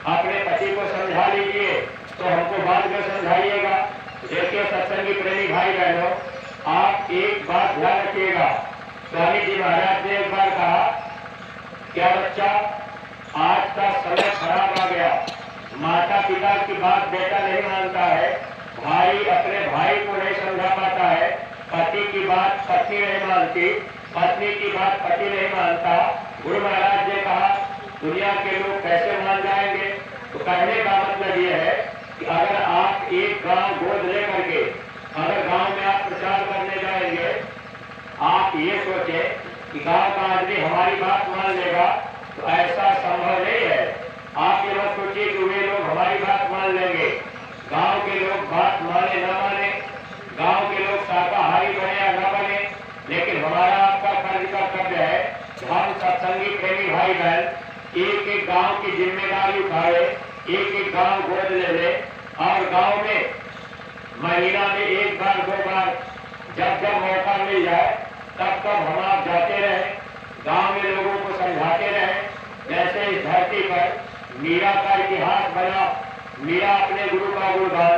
अपने पति को समझा लीजिए, तो हमको बाद में समझाइएगा। देखिए सत्संगी प्रेमी भाई बहनों, आप एक बात ध्यान रखिएगा। स्वामी जी महाराज ने एक बार कहा, क्या बच्चा, आज का समय खराब आ गया, माता पिता की बात बेटा नहीं मानता है, भाई अपने भाई को नहीं समझा पाता है, पति की बात पत्नी नहीं मानती, पत्नी की बात पति नहीं मानता। गुरु महाराज ने कहा दुनिया के लोग कैसे मान जाएंगे। तो कहने का मतलब ये है कि अगर आप एक गांव गोद लेकर के अगर गांव में आप प्रचार करने जाएंगे, आप ये सोचे कि गांव का आदमी हमारी बात मान लेगा, तो ऐसा संभव नहीं है। आप ये मत सोचिए कि वे लोग हमारी बात मान लेंगे। गांव के लोग बात माने न माने, गांव के लोग शाकाहारी बने या न बने, लेकिन हमारा आपका फर्ज कर्तव्य है कि हम सत्संगी प्रेमी भाई बहन एक एक गांव की जिम्मेदारी उठाए, एक एक गांव गोद ले ले और गांव में महीना में एक बार दो बार जब जब मौका मिल जाए तब तब हम आप जाते रहे, गांव में लोगों को समझाते रहे। जैसे इस धरती पर मीरा का इतिहास बना, मीरा अपने गुरु का गुणगान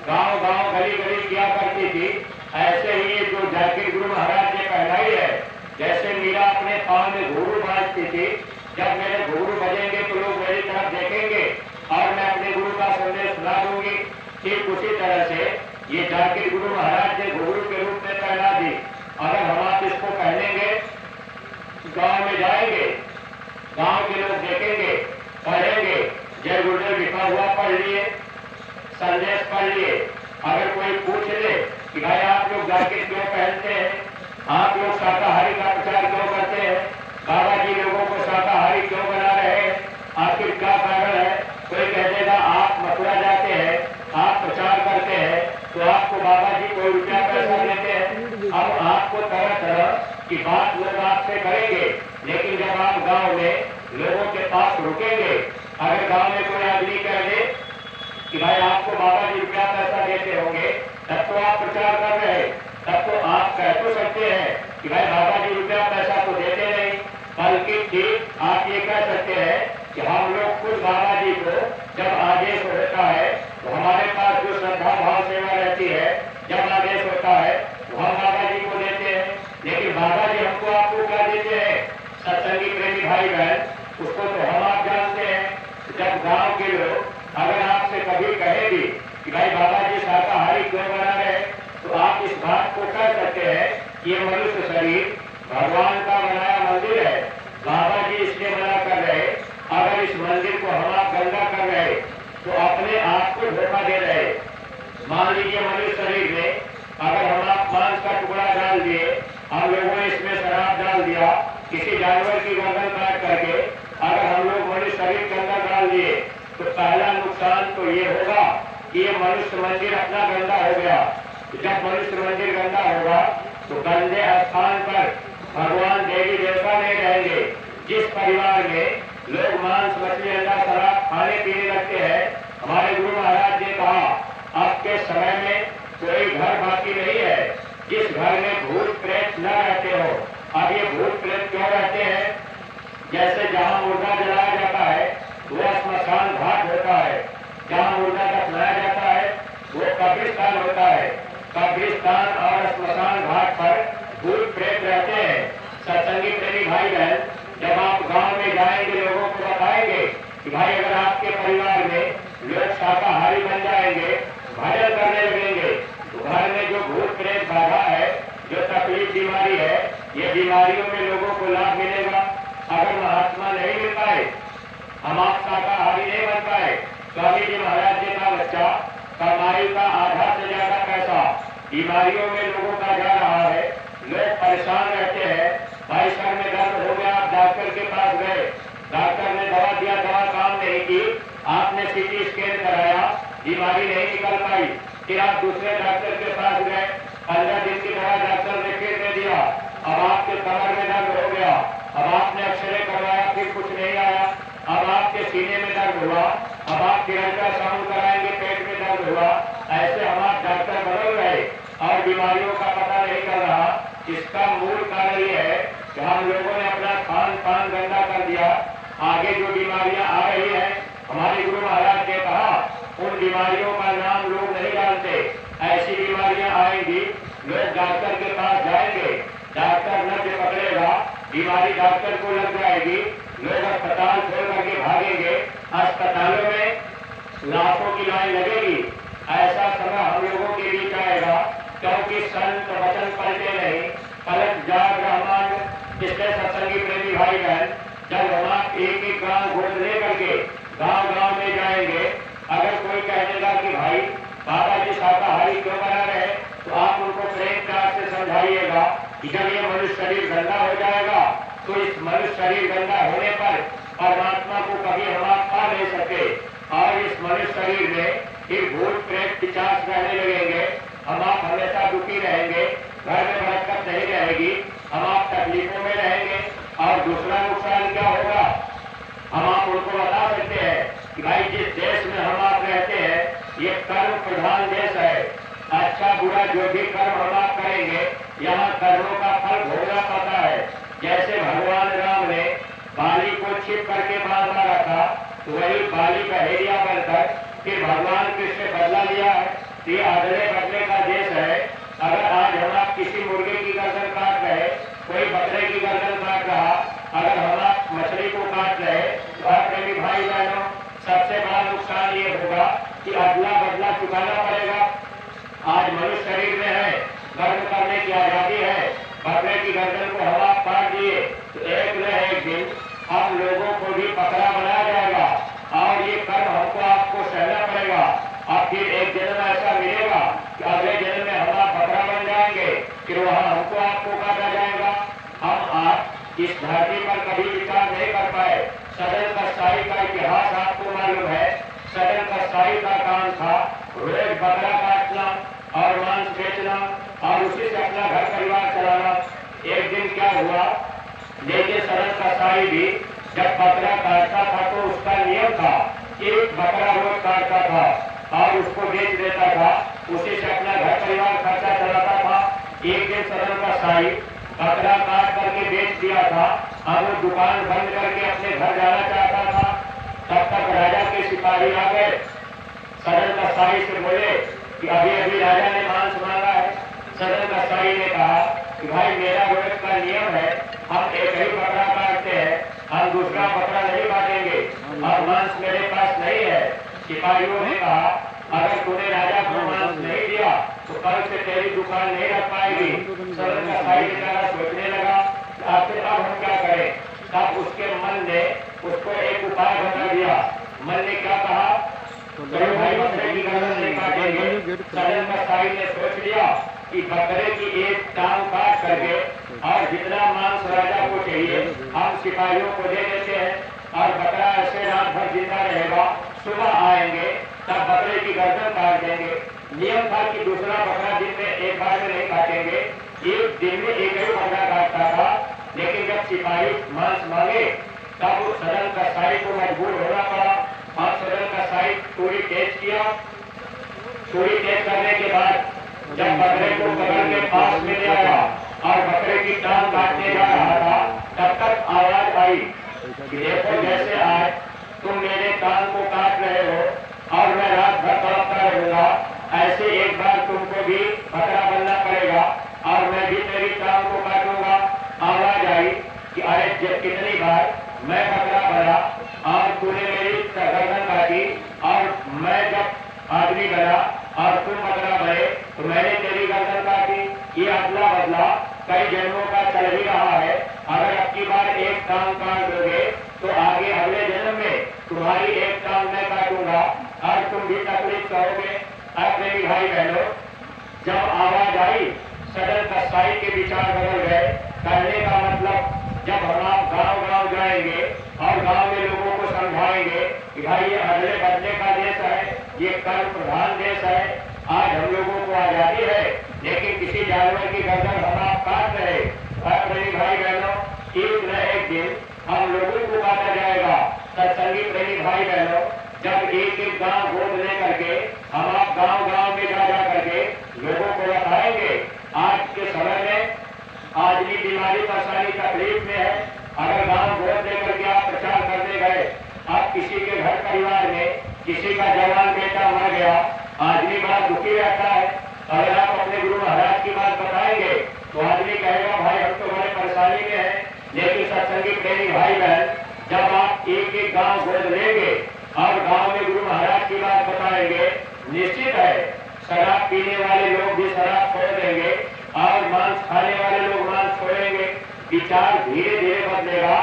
गांव गांव गली गली किया करती थी, ऐसे ही ये जो जाकिर गुरु महाराज ने कहलाई है, जैसे मीरा अपने पांव में घुंघरू बांधती थी, जब मेरे घुंघरू बजेंगे तो लोग मेरी तरफ देखेंगे और मैं अपने गुरु का संदेश सुना दूंगी। ठीक उसी तरह से ये जाकिर गुरु महाराज ने घुंघरू के रूप में पहना दी। अगर हम आप इसको पहनेंगे, गांव में जाएंगे, गांव के लोग देखेंगे, पढ़ेंगे, जय गुरुदेव लिखा हुआ पढ़ लिए, संदेश पढ़ लिए। अगर कोई पूछ ले कि भाई आप लोग जाकिर क्यों पहनते हैं, आप लोग शाकाहारी का प्रचार क्यों करते हैं, बाबा जी लोगों को शाकाहारी क्यों बना रहे हैं, आखिर क्या कारण है, कोई कह देगा आप मथुरा जाते हैं, आप प्रचार करते हैं, तो आपको बाबा जी कोई रुपया पैसा देते हैं। अब आपको तरह तरह की बात लोग आपसे करेंगे, लेकिन जब आप गांव में लोगों के पास रुकेंगे, अगर गांव में कोई आदमी कह दे कि भाई आपको बाबा जी रुपया पैसा देते होंगे, तब तो आप प्रचार कर रहे हैं, तब तो आप कह तो सकते हैं कि भाई बाबा जी रुपया पैसा तो देते नहीं, बल्कि ठीक आप ये कह सकते हैं कि हम लोग खुद बाबा जी को जब आदेश होता है तो भाई बहन, उसको तो हम आप जानते हैं। जब गांव के लोग अगर आपसे कभी कहे भी कि भाई बाबा जी शाकाहारी क्यों बना रहे, तो आप इस बात को कह सकते हैं कि ये मनुष्य शरीर भगवान का बनाया मंदिर है, बाबा जी इसलिए मना कर रहे। अगर इस मंदिर को हम आप गंदा कर रहे तो अपने आप को धोखा दे रहे। मान लीजिए मनुष्य शरीर में अगर हम आप मांस का टुकड़ा डाल दिए, हम लोगों ने इसमें शराब डाल दिया, किसी जानवर की गर्दन काट करके अगर हम लोग मनुष्य शरीर के अंदर डाल दिए, तो पहला नुकसान तो ये होगा कि ये मनुष्य मंदिर अपना गंदा हो गया। जब मनुष्य मंदिर गंदा होगा तो गंदे स्थान पर भगवान देवी देवता नहीं रहेंगे। जिस परिवार में लोग मांस मछली अंडा शराब खाने पीने लगते हैं, हमारे गुरु महाराज ने कहा अब के समय में कोई घर बाकी नहीं है जिस घर में भूत प्रेत न रहते हो। अब ये भूत प्रेत क्यों रहते हैं? जैसे जहाँ मुर्दा जलाया जाता है वह श्मशान घाट होता है, जहाँ मुर्दा दफनाया जाता है वो कब्रिस्तान होता है। कब्रिस्तान और श्मशान घाट पर भूत प्रेत रहते हैं। सत्संगी प्रेमी भाई बहन, जब आप गांव में जाएंगे लोगों को बताएंगे कि भाई अगर आपके परिवार में लोग शाकाहारी बन जाएंगे, भजन करने लगेंगे, तो घर में जो भूत प्रेत बाधा है, जो तकलीफ बीमारी है, ये बीमारियों में लोगों को लाभ मिलेगा। अगर महात्मा नहीं मिल पाए, हम आप शाकाहारी नहीं बन पाए, स्वामी जी महाराज जी का बच्चा कमाई का आधा से ज्यादा पैसा बीमारियों में लोगों का जा रहा है, लोग परेशान रहते हैं। भाई सर में दर्द हो गया, आप डॉक्टर के पास गए, डॉक्टर ने दवा दिया, दवा काम नहीं की, आपने सीटी स्कैन कराया, बीमारी नहीं निकल पाई, फिर आप दूसरे डॉक्टर के पास गए, 15 दिन की दवा डॉक्टर ने फिर दे दिया, अब आपके कमर में दर्द हो गया, अब आपने एक्सरे करवाया फिर कुछ नहीं आया, अब आपके सीने में दर्द हुआ, अब आप फिर अल्ट्रासाउंड कराएंगे, पेट में दर्द हुआ। ऐसे हम आप डॉक्टर बदल रहे और बीमारियों का पता नहीं कर रहा। इसका मूल कारण ये है कि हम लोगों ने अपना खान पान गंदा कर दिया। आगे जो बीमारियां आ रही है, हमारे गुरु महाराज ने कहा उन बीमारियों का नाम लोग नहीं जानते। ऐसी बीमारियां आएंगी, लोग डॉक्टर के पास जाएंगे, डॉक्टर नब्ज पकड़ेगा, बीमारी डॉक्टर को लग जाएगी, लोग अस्पताल छोड़ करके भागेंगे, अस्पतालों में लाखों की लाइन लगेगी। ऐसा समय हम लोगों के बीच आएगा, क्योंकि संत वचन पलटे नहीं, पलट जाग रहमान। इसलिए सत्संगी प्रेमी भाई बहन, जब हम आप एक एक गांव गोद ले करके गांव गांव में जाएंगे, अगर कोई कह देगा कि भाई बाबा जी शाकाहारी क्यों बना रहे, तो आप उनको प्रेम प्यार से समझाइएगा कि जब ये मनुष्य शरीर गंदा हो जाएगा तो इस मनुष्य शरीर गंदा होने पर परमात्मा को कभी हम आप पा नहीं सके, और इस मनुष्य शरीर में फिर भूत प्रेत पिशाच रहने लगेंगे, हम आप हमेशा दुखी रहेंगे, घर में बरकत नहीं रहेगी, हम आप तकलीफों में रहेंगे। और दूसरा नुकसान क्या होगा, हम आप उनको बता सकते हैं कि भाई जिस देश में हम आप रहते हैं ये कर्म प्रधान देश है, अच्छा बुरा जो भी कर्म हम आप करेंगे यहाँ कर्मों का फल भोगना पड़ता है। जैसे भगवान राम ने बाली को छिप करके बांध मारा था, तो वही बाली का हेरिया बनकर फिर भगवान कृष्ण बदला लिया है। ये अदले बदले का देश है। अगर आज हम आप किसी मुर्गे की गर्दन काट रहे, कोई बकरे की गर्दन काट रहा, अगर हम आप मछली को काट रहे, तो प्रेमी भाई बहनों सबसे बड़ा नुकसान ये होगा कि अदला बदला चुकाना पड़ेगा। आज मनुष्य शरीर में है, कर्म करने की आजादी है, बकरे की गर्दन को हम आप काट दिए तो एक न एक दिन हम लोगों को भी बकरा बनाया जाएगा और ये कर्म हमको आपको सहना पड़ेगा। अब फिर एक जन्म ऐसा मिलेगा कि अगले जन्म में हम आप बकरा बन जाएंगे, फिर वहाँ हमको आपको काटा जाएगा। हम आप इस धरती पर कभी विचार नहीं कर पाए। सदन कसाई का इतिहास आपको मालूम है। सदन कसाई का काम था रोज बकरा काटना और मांस बेचना और उसी से अपना घर परिवार चलाना। एक दिन क्या हुआ, लेकिन सदन कसाई भी जब बकरा काटता था तो उसका नियम था, एक बकरा रोज काटता था और उसको बेच देता था, उसी से अपना घर परिवार खर्चा चलाता था। एक दिन सदन कसाई बकरा काट करके बेच दिया था, अब वो दुकान बंद करके अपने घर जाना चाहता था। तब तक राजा के सिपाही आ गए, सदन कसाई से बोले कि अभी अभी राजा ने मांस मांगा है। सदन कसाई ने कहा कि भाई मेरा रोज का नियम है, हम एक ही बकरा काटते हैं, हम दूसरा बकरा नहीं काटेंगे और मांस मेरे पास नहीं है। सिपाहियों ने कहा, अगर तूने राजा को मांस नहीं दिया तो कल से तेरी दुकान नहीं रख पाएगी। सदन का साई बेचारा सोचने लगा, आखिर अब हम क्या करें। तब उसके मन ने उसको एक उपाय बता दिया। मन ने क्या कहा, चलो भाई बकरे की गर्दन नहीं काटेंगे। सदन का साई ने सोच लिया कि बकरे की एक टांग काट करके और जितना मांस राजा को चाहिए हम सिपाहियों को दे देते हैं और बकरा ऐसे रात भर जिंदा रहेगा। सुबह आएंगे तब बकरे की गर्दन काट देंगे। नियम था कि दूसरा बकरा दिन में एक बार में नहीं काटेंगे, एक दिन में एक ही बकरा काटता था। लेकिन जब सिपाही मांस मांगे तब उस सदन कसाई को मजबूर होना पड़ा और सदन कसाई चोरी तेज किया। चोरी तेज करने के बाद जब बकरे को कबर के पास में ले आया और बकरे की टांग काटने जा रहा था, तब तक आवाज आई कि देखो, जैसे आज तुम मेरे टांग को काट रहे हो और मैं रात भर तड़पता रहूंगा, ऐसे एक बार तुमको भी बकरा बनना पड़ेगा और मैं भी तेरी टांग को काटूंगा। आवाज आई कि अरे कितनी बार मैं बकरा बना और तूने मेरी गर्दन काटी, और मैं जब आदमी बना और तुम बकरा बने तो मैंने तेरी गर्दन काटी। ये अदला बदला कई जन्मों का चल ही रहा है। अगर अब की बार एक टांग काट दोगे तो आगे अगले जन्म में तुम्हारी एक टांग मैं काटूंगा और तुम भी तकलीफ सहोगे। प्रेमी भाई बहनों, जब आवाज आई सदन कसाई के विचार बदल गए। कहने का मतलब, जब हम आप गाँव गाँव जाएंगे और गाँव में लोगों को समझाएंगे कि भाई ये अगले बदले का देश है, ये कर्म प्रधान देश है, आज हम लोगों को आजादी है लेकिन किसी जानवर की गर्दन हम आप काट रहे। प्रेमी भाई बहनों, एक न एक दिन हम लोगों को काटा जाएगा। सत्संगी प्रेमी भाई बहनों, जब एक एक गांव गोद ले करके हम आप गांव गांव में जा करके लोगों को बताएंगे आज के समय में आदमी बीमारी परेशानी तकलीफ में है। अगर गांव गोद लेकर के आप प्रचार करने गए, आप किसी के घर परिवार में किसी का जवान बेटा मर गया, आदमी बड़ा दुखी रहता है। अगर आप अपने गुरु महाराज की बात बताएंगे तो आदमी कहेगा भाई हम तो बड़े परेशानी में है। लेकिन सत्संगी प्रेमी भाई बहन, जब आप एक एक गांव गोद लेंगे और गांव में गुरु महाराज की बात बताएंगे, निश्चित है शराब पीने वाले लोग भी शराब छोड़ देंगे और मांस खाने वाले लोग मांस छोड़ेंगे। विचार धीरे धीरे बदलेगा,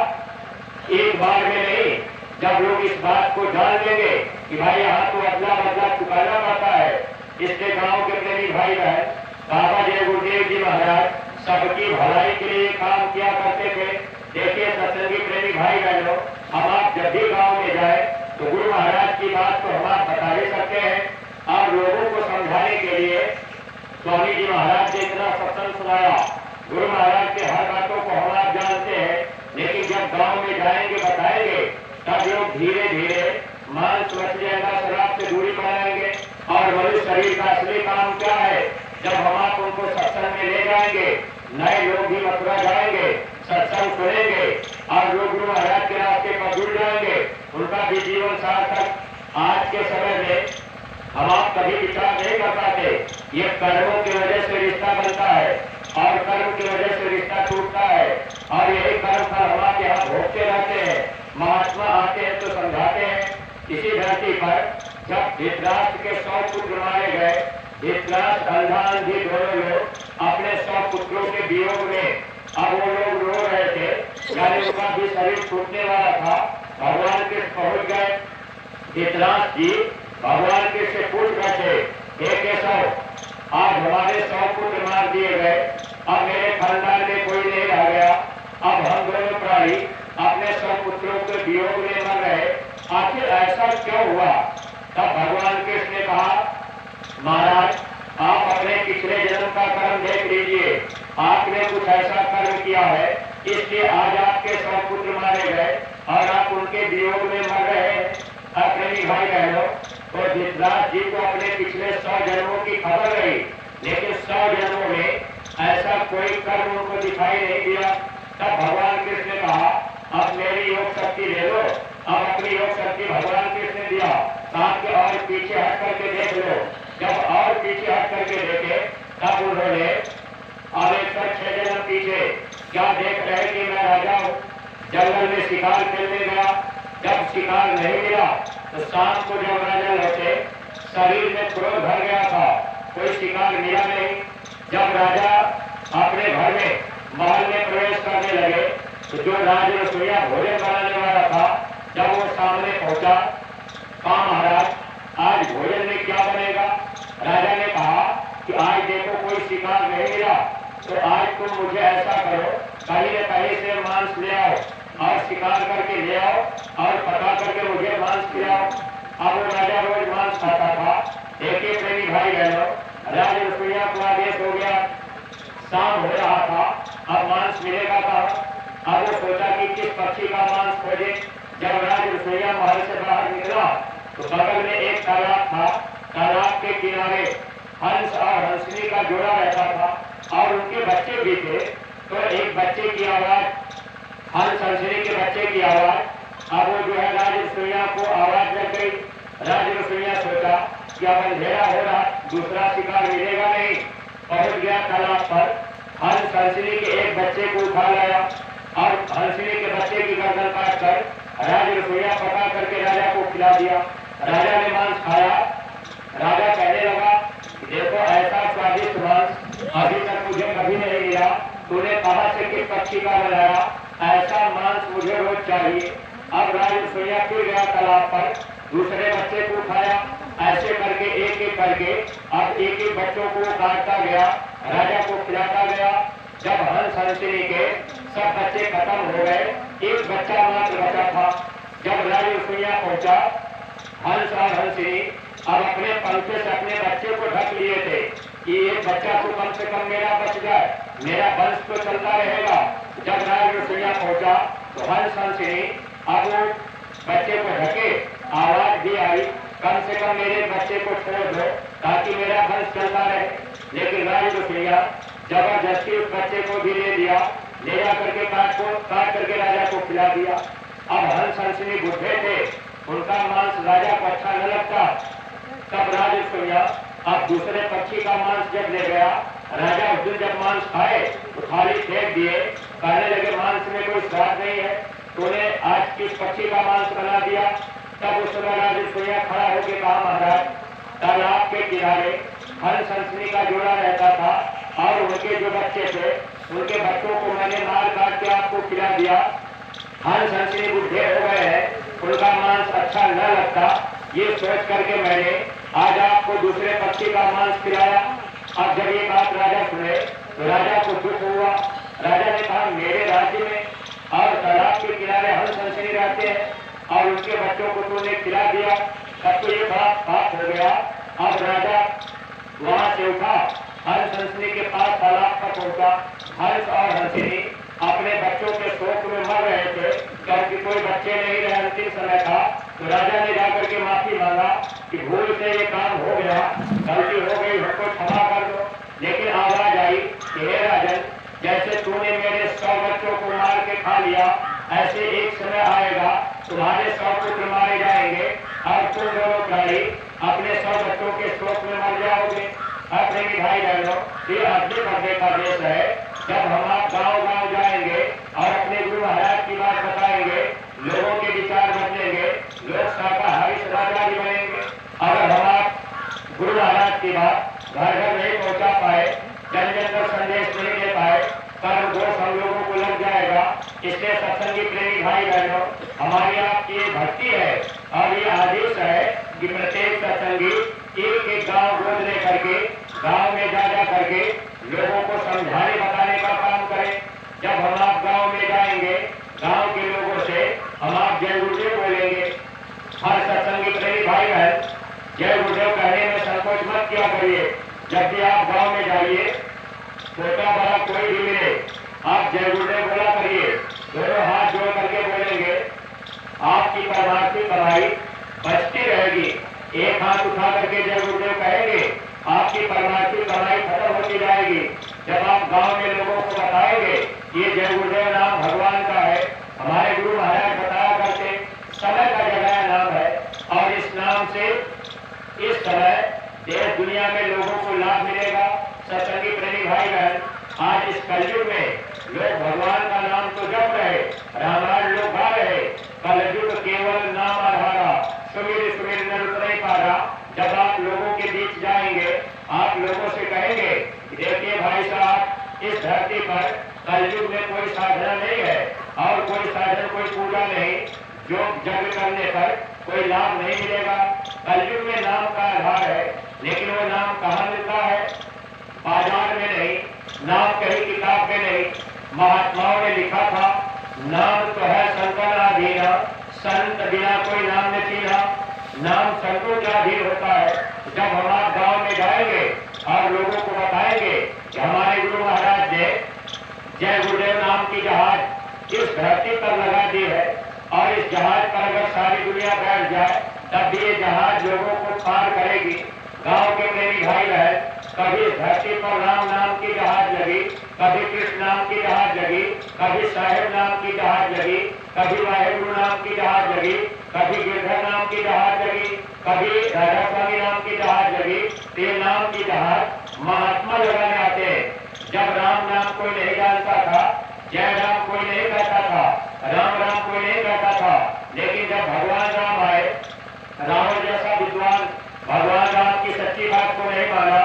एक बार में नहीं। जब लोग इस बात को जान लेंगे कि भाई यहाँ तो अदला बदला चुकाना पड़ता है, इसलिए गांव के प्रेमी भाई बहन, बाबा जय गुरुदेव जी महाराज सबकी भलाई के लिए काम किया करते थे। देखिए सत्संगी प्रेमी भाई बहनों, हम आप जब भी गाँव में जाए तो गुरु महाराज की बात तो हम आप बता ही सकते हैं और लोगों को समझाने के लिए स्वामी जी महाराज ने इतना सत्संग सुनाया। गुरु महाराज के हर बातों को हम आप जानते हैं, लेकिन जब गांव में जाएंगे बताएंगे तब लोग धीरे धीरे मांस मछली अंडा शराब से दूरी बनाएंगे। और मनुष्य शरीर का असली काम क्या है, जब हम आप उनको सत्संग में ले जाएंगे, नए लोग भी मथुरा जाएंगे, सत्संग सुनेंगे और लोग गुरु महाराज के रास्ते पर जुड़ जाएंगे, उनका भी जीवन सार्थक। आज के समय में हम आप कभी विचार नहीं कर पाते। ये कर्मों की वजह से रिश्ता बनता है और कर्म की वजह से रिश्ता टूटता है और यही कर्म फल हम आप यहाँ भोगते रहते हैं। महात्मा आते हैं तो समझाते हैं। इसी धरती पर जब धृतराष्ट्र के 100 पुत्र मारे गए, धृतराष्ट्र अंधा अंधी दोनों लोग अपने 100 पुत्रों के वियोग में अब वो लोग रो रहे थे, यानी उनका भी शरीर टूटने वाला था। भगवान के पहुंच गए। धृतराष्ट्र जी भगवान के से पूछ बैठे, हे केशव, आज हमारे 100 पुत्र मार दिए गए, अब मेरे खानदान में कोई नहीं रह गया, अब हम दोनों प्राणी अपने 100 पुत्रों के वियोग में मर रहे, आखिर ऐसा क्यों हुआ। तब भगवान कृष्ण ने कहा, महाराज आप अपने पिछले जन्म का कर्म देख लीजिए, आपने कुछ ऐसा कर्म किया है इसलिए आज आपके 100 पुत्र मारे गए और आप उनके वियोग में मर रहे हैं। प्रेमी भाई बहनों, तो धृतराष्ट्र जी को अपने पिछले 100 जन्मों की खबर रही, लेकिन 100 जन्मों में ऐसा कोई कर्म उनको दिखाई नहीं दिया। तब भगवान कृष्ण ने कहा, अब मेरी योग शक्ति ले लो। अब अपनी योग शक्ति भगवान कृष्ण ने दिया, कहा कि और पीछे हट करके देख लो। जब और पीछे हट करके देखे तब उन्होंने अब एक 6 जन्म पीछे क्या देख रहे कि मैं राजा हूँ, जंगल में शिकार खेलने गया। जब शिकार नहीं मिला तो शाम को जब राजा लौटे, शरीर में क्रोध भर गया था, कोई शिकार मिला नहीं। जब राजा अपने घर में महल में प्रवेश करने लगे तो जो राज रसोइया भोजन बनाने वाला था, जब वो सामने पहुंचा, कहा महाराज आज भोजन में क्या बनेगा? राजा ने कहा कि आज देखो कोई शिकार नहीं मिला, तो आज तुम मुझे ऐसा करो, कहीं न कहीं से मांस ले आओ और शिकार करके ले आओ और पका करके मुझे मांस खिलाओ। अब वो राजा रोज मांस खाता था। एक ही प्रेमी भाई बहनों, राज रसोइया को आदेश हो गया, शाम हो रहा था, अब मांस मिलेगा कहाँ? अब वो सोचा कि किस पक्षी का मांस खोजे। जब राज रसोइया महल से बाहर निकला तो बगल में एक तालाब था। तालाब के किनारे हंस और हंसनी का जोड़ा रहता था और उनके बच्चे भी थे। तो एक बच्चे की आवाज, हंस हंसनी के बच्चे की आवाज, अब वो जो है राज रसोइया को आवाज लग गई। राज रसोइया सोचा कि अब अंधेरा हो रहा, दूसरा शिकार मिलेगा नहीं। पहुंच गया तालाब पर, हंस हंसनी के एक बच्चे को उठा लाया और हंसनी के बच्चे की गर्दन काट कर राज रसोइया पका करके राजा को खिला दिया। राजा ने मांस खाया। राजा कहने लगा, देखो ऐसा स्वादिष्ट मांस अभी तक मुझे कभी नहीं मिला, तूने कहां से किस पक्षी का बनाया? ऐसा मांस मुझे रोज चाहिए। अब राज रसोइया फिर गया तालाब पर, दूसरे बच्चे को उठाया। ऐसे करके एक एक करके अब एक एक बच्चों को काटता गया, राजा को खिलाता गया। जब हंस हंसनी के सब बच्चे खत्म हो गए, एक बच्चा मात्र बचा था। जब राज रसोइया पहुंचा, हंस और हंसनी अब अपने पंखे से अपने बच्चे को ढक लिए थे कि एक बच्चा तो कम से कम मेरा बच जाए, मेरा वंश तो चलता रहेगा। जब राज रसोइया पहुंचा तो हंस हंसनी अब वो बच्चे को ढके, आवाज भी आई, कम से कम मेरे बच्चे को छोड़ दो ताकि मेरा वंश चलता रहे। लेकिन राज रसोइया जबरदस्ती उस बच्चे को भी ले लिया, ले जा करके काट करके राजा को खिला दिया। अब हंस हंसनी बुढ़े थे, उनका मांस राजा को अच्छा न लगता। तब राज रसोइया अब दूसरे पक्षी का मांस जब ले गया, राजा उस दिन जब मांस खाए तो थाली फेंक दिए, कहने लगे मांस में कोई स्वाद नहीं है, तूने आज किस पक्षी का मांस बना दिया? तब उस समय राज रसोइया खड़ा होकर कहा, महाराज तालाब के किनारे हंस हंसनी का जोड़ा रहता था और उनके जो बच्चे थे, उनके बच्चों को मैंने मार काट के आपको खिला दिया। हंस हंसनी बुढ़े हो गए हैं, उनका मांस अच्छा न लगता, ये सोच करके मैंने आज आपको दूसरे पक्षी का मांस खिलाया। अब जब ये बात राजा सुने तो राजा को दुख हुआ। राजा ने कहा, मेरे राज्य में और तालाब के किनारे हंस हंसनी रहते हैं और उनके बच्चों को तूने खिला दिया, तब तो ये बात पाप हो गया। अब राजा वहां से उठा, हंस हंसनी के पास तालाब पर पहुंचा। हंस और हंसनी अपने बच्चों के शोक में मर रहे थे क्योंकि कोई बच्चे नहीं रहे, अंतिम समय था। तो राजा ने जाकर के माफी मांगा कि भूल से ये काम हो गया, गलती हो गई, हमको क्षमा कर दो। लेकिन आवाज आई कि हे राजन, जैसे तूने मेरे 100 बच्चों को मार के खा लिया, ऐसे एक समय आएगा तुम्हारे 100 पुत्र मारे जाएंगे और तुम दोनों प्राणी अपने 100 बच्चों के शोक में मर जाओगे। अपने भाई बहनों, ये अगले पर्दे का देश है। जब हम आप गाँव गाँव जाएंगे और अपने गुरु महाराज की बात बताएंगे, लोगों के विचार बदलेंगे, लोग शाकाहारी सदाचारी बनेंगे। अगर हम आप गुरु महाराज की बात घर घर नहीं पहुंचा पाए, जन जन तक संदेश नहीं दे पाए, कर्म दोष हम लोगों को लग जाएगा। इसलिए सत्संगी प्रेमी भाई बहनों, हमारी आपकी ये भक्ति है और ये आदेश है कि प्रत्येक सत्संगी एक एक गाँव गोद ले करके गाँव में जा करके लोगों को समझाने बताने का काम करें। जब हम आप गाँव में जाएंगे, गाँव के लोगों से हम आप जय गुरुदेव बोलेंगे। हर सत्संगी प्रेमी भाई बहन, जय गुरुदेव कहने में संकोच मत किया करिए। जब भी आप गाँव में जाइए, छोटा बड़ा कोई भी मिले, आप जय गुरुदेव बोला करिए। दोनों हाथ जोड़ करके बोलेंगे, आपकी परमार्थी कमाई बचती रहेगी। एक हाथ उठा करके जय गुरुदेव कहेंगे, आपकी परमार्थी कमाई खत्म होती जाएगी। जब आप गांव में लोगों को बताएंगे ये जय गुरुदेव नाम भगवान का है, हमारे गुरु महाराज बताया करते, समय का जगाया नाम है और इस नाम से इस समय देश दुनिया में लोगों को लाभ मिलेगा। सत्संगी प्रेमी भाई बहन, आज इस कलयुग में लोग भगवान का नाम तो जप रहे, रामायण कोई साधना नहीं है और कोई साधन कोई पूजा नहीं जो जग करने पर कोई लाभ नहीं मिलेगा। कलयुग में नाम का आधार है, लेकिन वो नाम कहाँ मिलता है? बाजार में नहीं, नाम कहीं किताब में नहीं। महात्माओं ने लिखा था, नाम तो है संतन अधीना, संत बिना कोई नाम न चीना। नाम संतों का अधीन होता है। जब हम आप गाँव में जाएंगे और लोगों को बताएंगे कि हमारे गुरु महाराज ने जय गुरुदेव नाम की जहाज इस धरती पर लगा दी है और इस जहाज पर अगर सारी दुनिया बैठ जाए तब भी ये जहाज लोगों को पार करेगी। गांव के मेरी भाई बहन, कभी इस धरती पर राम नाम की जहाज लगी, कभी कृष्ण नाम की जहाज लगी, कभी साहेब नाम की जहाज लगी, कभी वाहेगुरु नाम की जहाज लगी, कभी गिरधर नाम की जहाज लगी, कभी राजा स्वामी नाम की जहाज लगी। तीन नाम की जहाज महात्मा लगाने आते हैं। जब राम नाम कोई नहीं जानता था, जय राम कोई नहीं कहता था, राम राम कोई नहीं कहता था, लेकिन जब भगवान राम आए, रावण जैसा विद्वान भगवान राम की सच्ची बात को नहीं माना,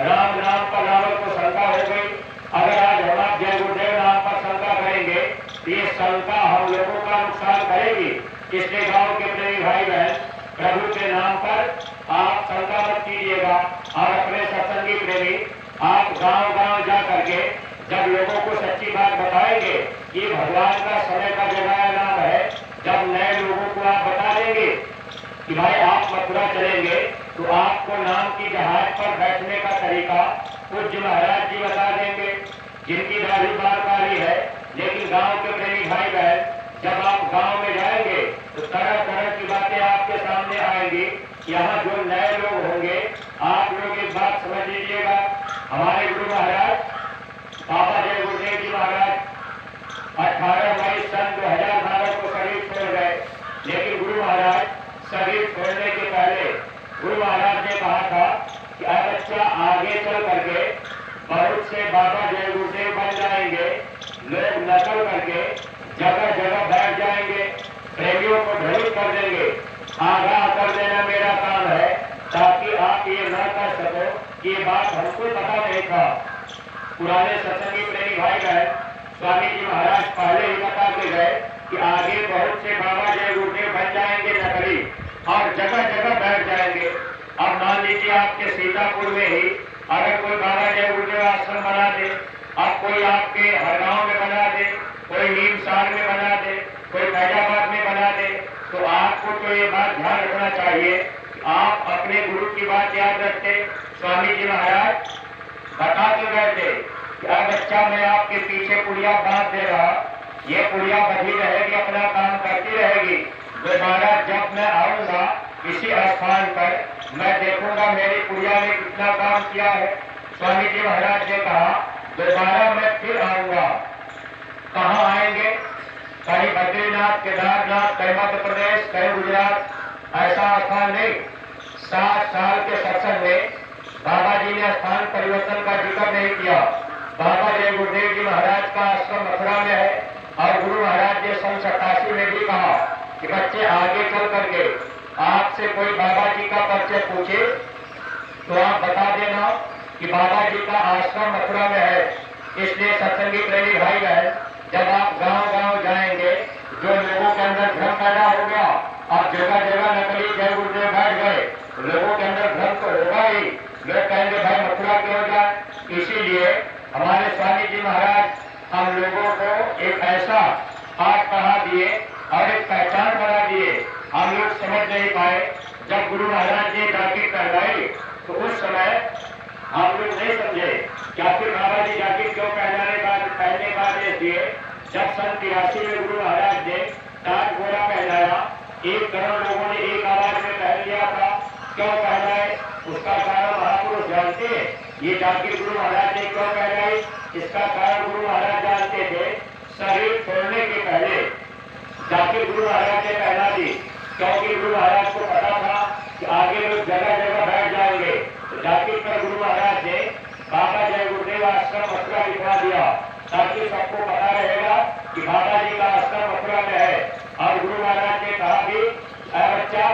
राम नाम पर रावण को शंका हो गई। अगर आज हम आप जय गुरुदेव नाम पर शंका करेंगे तो ये शंका हम लोगों का नुकसान करेगी। इसलिए गांव के प्रेमी भाई बहन, प्रभु के नाम पर आप शंका मत कीजिएगा और अपने सत्संगी प्रेमी आप गांव गांव जा करके जब लोगों को सच्ची बात बताएंगे कि भगवान का समय का जगाया नाम है, जब नए लोगों को आप बता देंगे कि भाई आप मथुरा चलेंगे तो आपको नाम की जहाज पर बैठने का तरीका पूज्य महाराज जी बता देंगे, जिनकी दाढ़ी बार काली है। लेकिन गांव के प्रेमी भाई बहन, जब आप गांव में जाएंगे तो तरह तरह की बातें आपके सामने आएंगी। यहाँ जो नए लोग होंगे, आप लोग एक बात समझ लीजिएगा, हमारे गुरु महाराज बाबा जय गुरुदेव जी महाराज 18 मई सन 2012 को शरीर छोड़ गए। लेकिन गुरु महाराज शरीर छोड़ने के पहले गुरु महाराज ने कहा था कि बच्चा आगे चल करके बहुत से बाबा जय गुरुदेव बन जाएंगे। लोग नकल करके जगह जगह बैठ जाएंगे, प्रेमियों को भ्रमित कर देंगे। आगाह कर देना मेरा काम है, ताकि आप ये न कर सको कि ये बात हमको पता नहीं था। पुराने सत्संगी प्रेमी भाई बहन, स्वामी जी महाराज पहले ही बता के गए कि आगे बहुत से बाबा जय गुरुदेव बन जाएंगे नकली और जगह जगह बैठ जाएंगे। अब मान लीजिए आपके सीतापुर में ही अगर कोई बाबा जय गुरुदेव आश्रम बना दे, अब कोई आपके हरगांव में बना दे, कोई नीमसार में बना दे, कोई फैजाबाद में बना दे, तो आपको तो ये बात ध्यान रखना चाहिए कि आप अपने गुरु की बात याद रखते। स्वामी जी महाराज बता के गए थे कि अब बच्चा मैं आपके पीछे पुड़िया बांध दे रहा, ये पुड़िया बधी रहेगी, अपना काम करती रहेगी। दोबारा जब मैं आऊंगा इसी स्थान पर, मैं देखूंगा मेरी पुड़िया ने कितना काम किया है। स्वामी जी महाराज ने कहा दोबारा मैं फिर आऊंगा। कहाँ आएंगे? कहीं बद्रीनाथ, केदारनाथ, कहीं मध्य प्रदेश, कहीं गुजरात, ऐसा स्थान नहीं। 7 साल के सत्संग में बाबा जी ने स्थान परिवर्तन का जिक्र नहीं किया। बाबा जय गुरुदेव जी महाराज का आश्रम मथुरा में है और गुरु महाराज ने सन 87 में भी कहा कि बच्चे आगे चल करके आपसे कोई बाबा जी का परिचय पूछे तो आप बता देना कि बाबा जी का आश्रम मथुरा में है। इसलिए सत्संगी प्रेमी भाई बहन, जब आप गांव गांव जाएंगे, जो लोगों के अंदर भ्रम पैदा हो गया, अब जगह जगह नकली जय गुरुदेव बैठ गए, लोगों के अंदर भ्रम तो होगा ही। लोग कहेंगे भाई मथुरा क्यों जाए? इसीलिए हमारे स्वामी जी महाराज हम लोगों को एक ऐसा पाठ पढ़ा दिए और एक पहचान बना दिए। हम लोग समझ नहीं पाए। जब गुरु महाराज ने जाकिर कहलाई तो उस समय हम लोग नहीं समझे कि आखिर बाबा जी जाकिर क्यों पहनने का आदेश दिए। जब सन 83 में गुरु महाराज ने ताज गोरा पहनाया, 1 करोड़ लोगों ने एक आवाज में पहन लिया था। क्यों पहनाए? उसका कारण महापुरुष जानते हैं। ये जाकिर गुरु महाराज ने क्यों पहनाई, इसका कारण गुरु महाराज जानते थे। शरीर छोड़ने के पहले जाकिर गुरु महाराज ने पहना दी, क्योंकि गुरु महाराज को पता था कि आगे लोग जगह जगह बैठ जाएंगे। तो जाकिर पर गुरु महाराज ने बाबा जय गुरुदेव आश्रम मथुरा लिखवा दिया, ताकि सबको पता रहेगा कि बाबा जी का आश्रम मथुरा में है। और गुरु महाराज ने कहा कि बच्चा,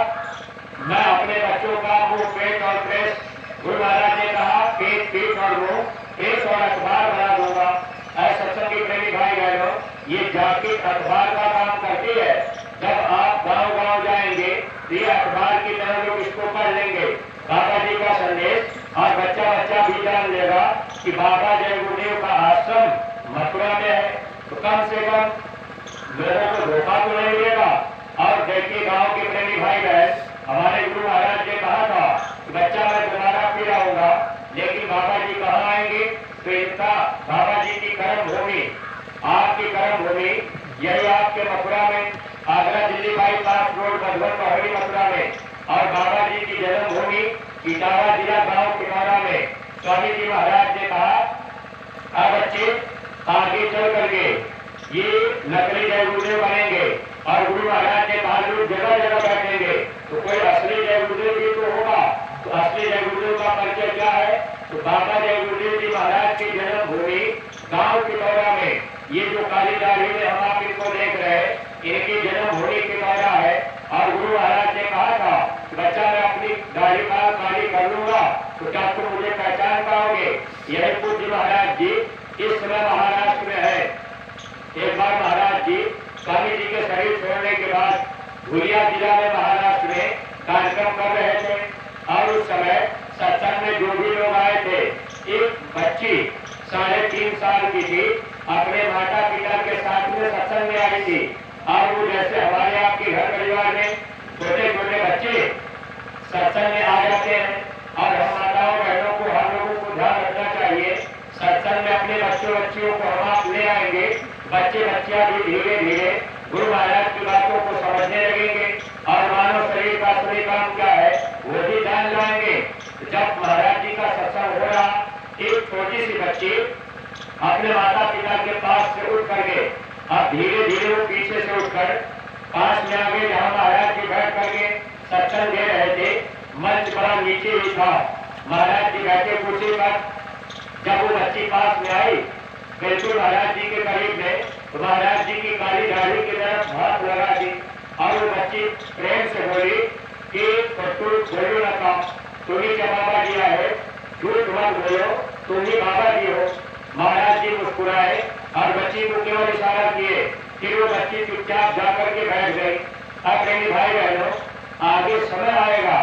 मैं अपने बच्चों का मुंह, पेट और प्रेस, गुरु महाराज ने कहा पेट, पीठ और मुंह, केस और अखबार बना दूंगा। ऐसे सत्संगी प्रेमी भाई बहनों, ये जाकिर अखबार का काम करती है। जब आप गांव गांव जाएंगे तो ये अखबार की तरह लोग इसको पढ़ लेंगे, बाबा जी का संदेश, और बच्चा बच्चा भी जान लेगा कि बाबा जय गुरुदेव का आश्रम मथुरा में है। तो कम से कम लोगों को धोखा तो नहीं मिलेगा। और देखिए गांव के प्रेमी भाई बहन, हमारे गुरु महाराज ने कहा था कि बच्चा मैं दोबारा फिर आऊंगा, लेकिन बाबा जी कहाँ आएंगे? तो इनका बाबा जी की कर्म भूमि, आपकी कर्म भूमि यही आपके मथुरा में, आगरा दिल्ली बाईपास रोड मधुबन पहाड़ी मथुरा में, और बाबा जी की जन्मभूमि इटावा जिला गांव किनारा में। स्वामी जी महाराज ने कहा अब बच्चे आगे चल करके ये नकली जय गुरुदेव बनेंगे, और गुरु महाराज ने कहा लोग जगह जगह बैठेंगे तो कोई असली जय गुरुदेव भी तो होगा। तो असली जय गुरुदेव का परिचय क्या है? तो बाबा जय गुरुदेव जी महाराज की जन्मभूमि गांव किटौरा में, ये जो काली दाढ़ी में हम आप इनको देख रहे हैं, इनकी जन्मभूमि किटौरा है। और गुरु महाराज ने कहा था कि बच्चा मैं अपनी दाढ़ी काली कर लूंगा तो क्या तुम मुझे पहचान पाओगे? यही पूज्य महाराज जी इस समय महाराष्ट्र में है। एक बार महाराज जी स्वामी जी के शरीर छोड़ने के बाद धुलिया जिला में महाराष्ट्र में कार्यक्रम कर रहे थे, और उस समय सत्संग में जो भी लोग आए थे, एक बच्ची 3.5 साल की थी, अपने माता पिता के साथ में सत्संग में आई थी। और वो जैसे हमारे आपके घर परिवार में छोटे छोटे बच्चे सत्संग में आ जाते हैं, और हम माताओं बहनों को हम लोगों को ध्यान रखना चाहिए, सत्संग में अपने बच्चों बच्चियों को हम आप ले आएंगे, बच्चे बच्चियां भी धीरे धीरे गुरु महाराज की बातों को समझने लगेंगे, और मानव शरीर का असली काम क्या है वो भी जान जाएंगे। जब महाराज जी का सत्संग हो रहा, एक छोटी सी बच्ची अपने माता पिता के पास से उठ करके, अब धीरे धीरे वो पीछे से उठकर पास में आ गए जहाँ महाराज जी बैठ करके सत्संग दे रहे थे। मंच बड़ा नीचे ही था, महाराज जी बैठे कुर्सी पर। जब वो बच्ची पास में आई बिल्कुल महाराज जी के करीब में, तो महाराज जी की काली दाढ़ी की तरफ हाथ लगा दी, और वो बच्ची प्रेम से बोली कि बोलो ना, तुम्ही क्या बाबा जी है, झूठ मत बोलो, तुम ही बाबा जी हो। महाराज जी मुस्कुराए और बच्ची को केवल इशारा किए, फिर वो बच्ची चुपचाप जाकर के बैठ गई। अब मेरे भाई बहनों, आगे समय आएगा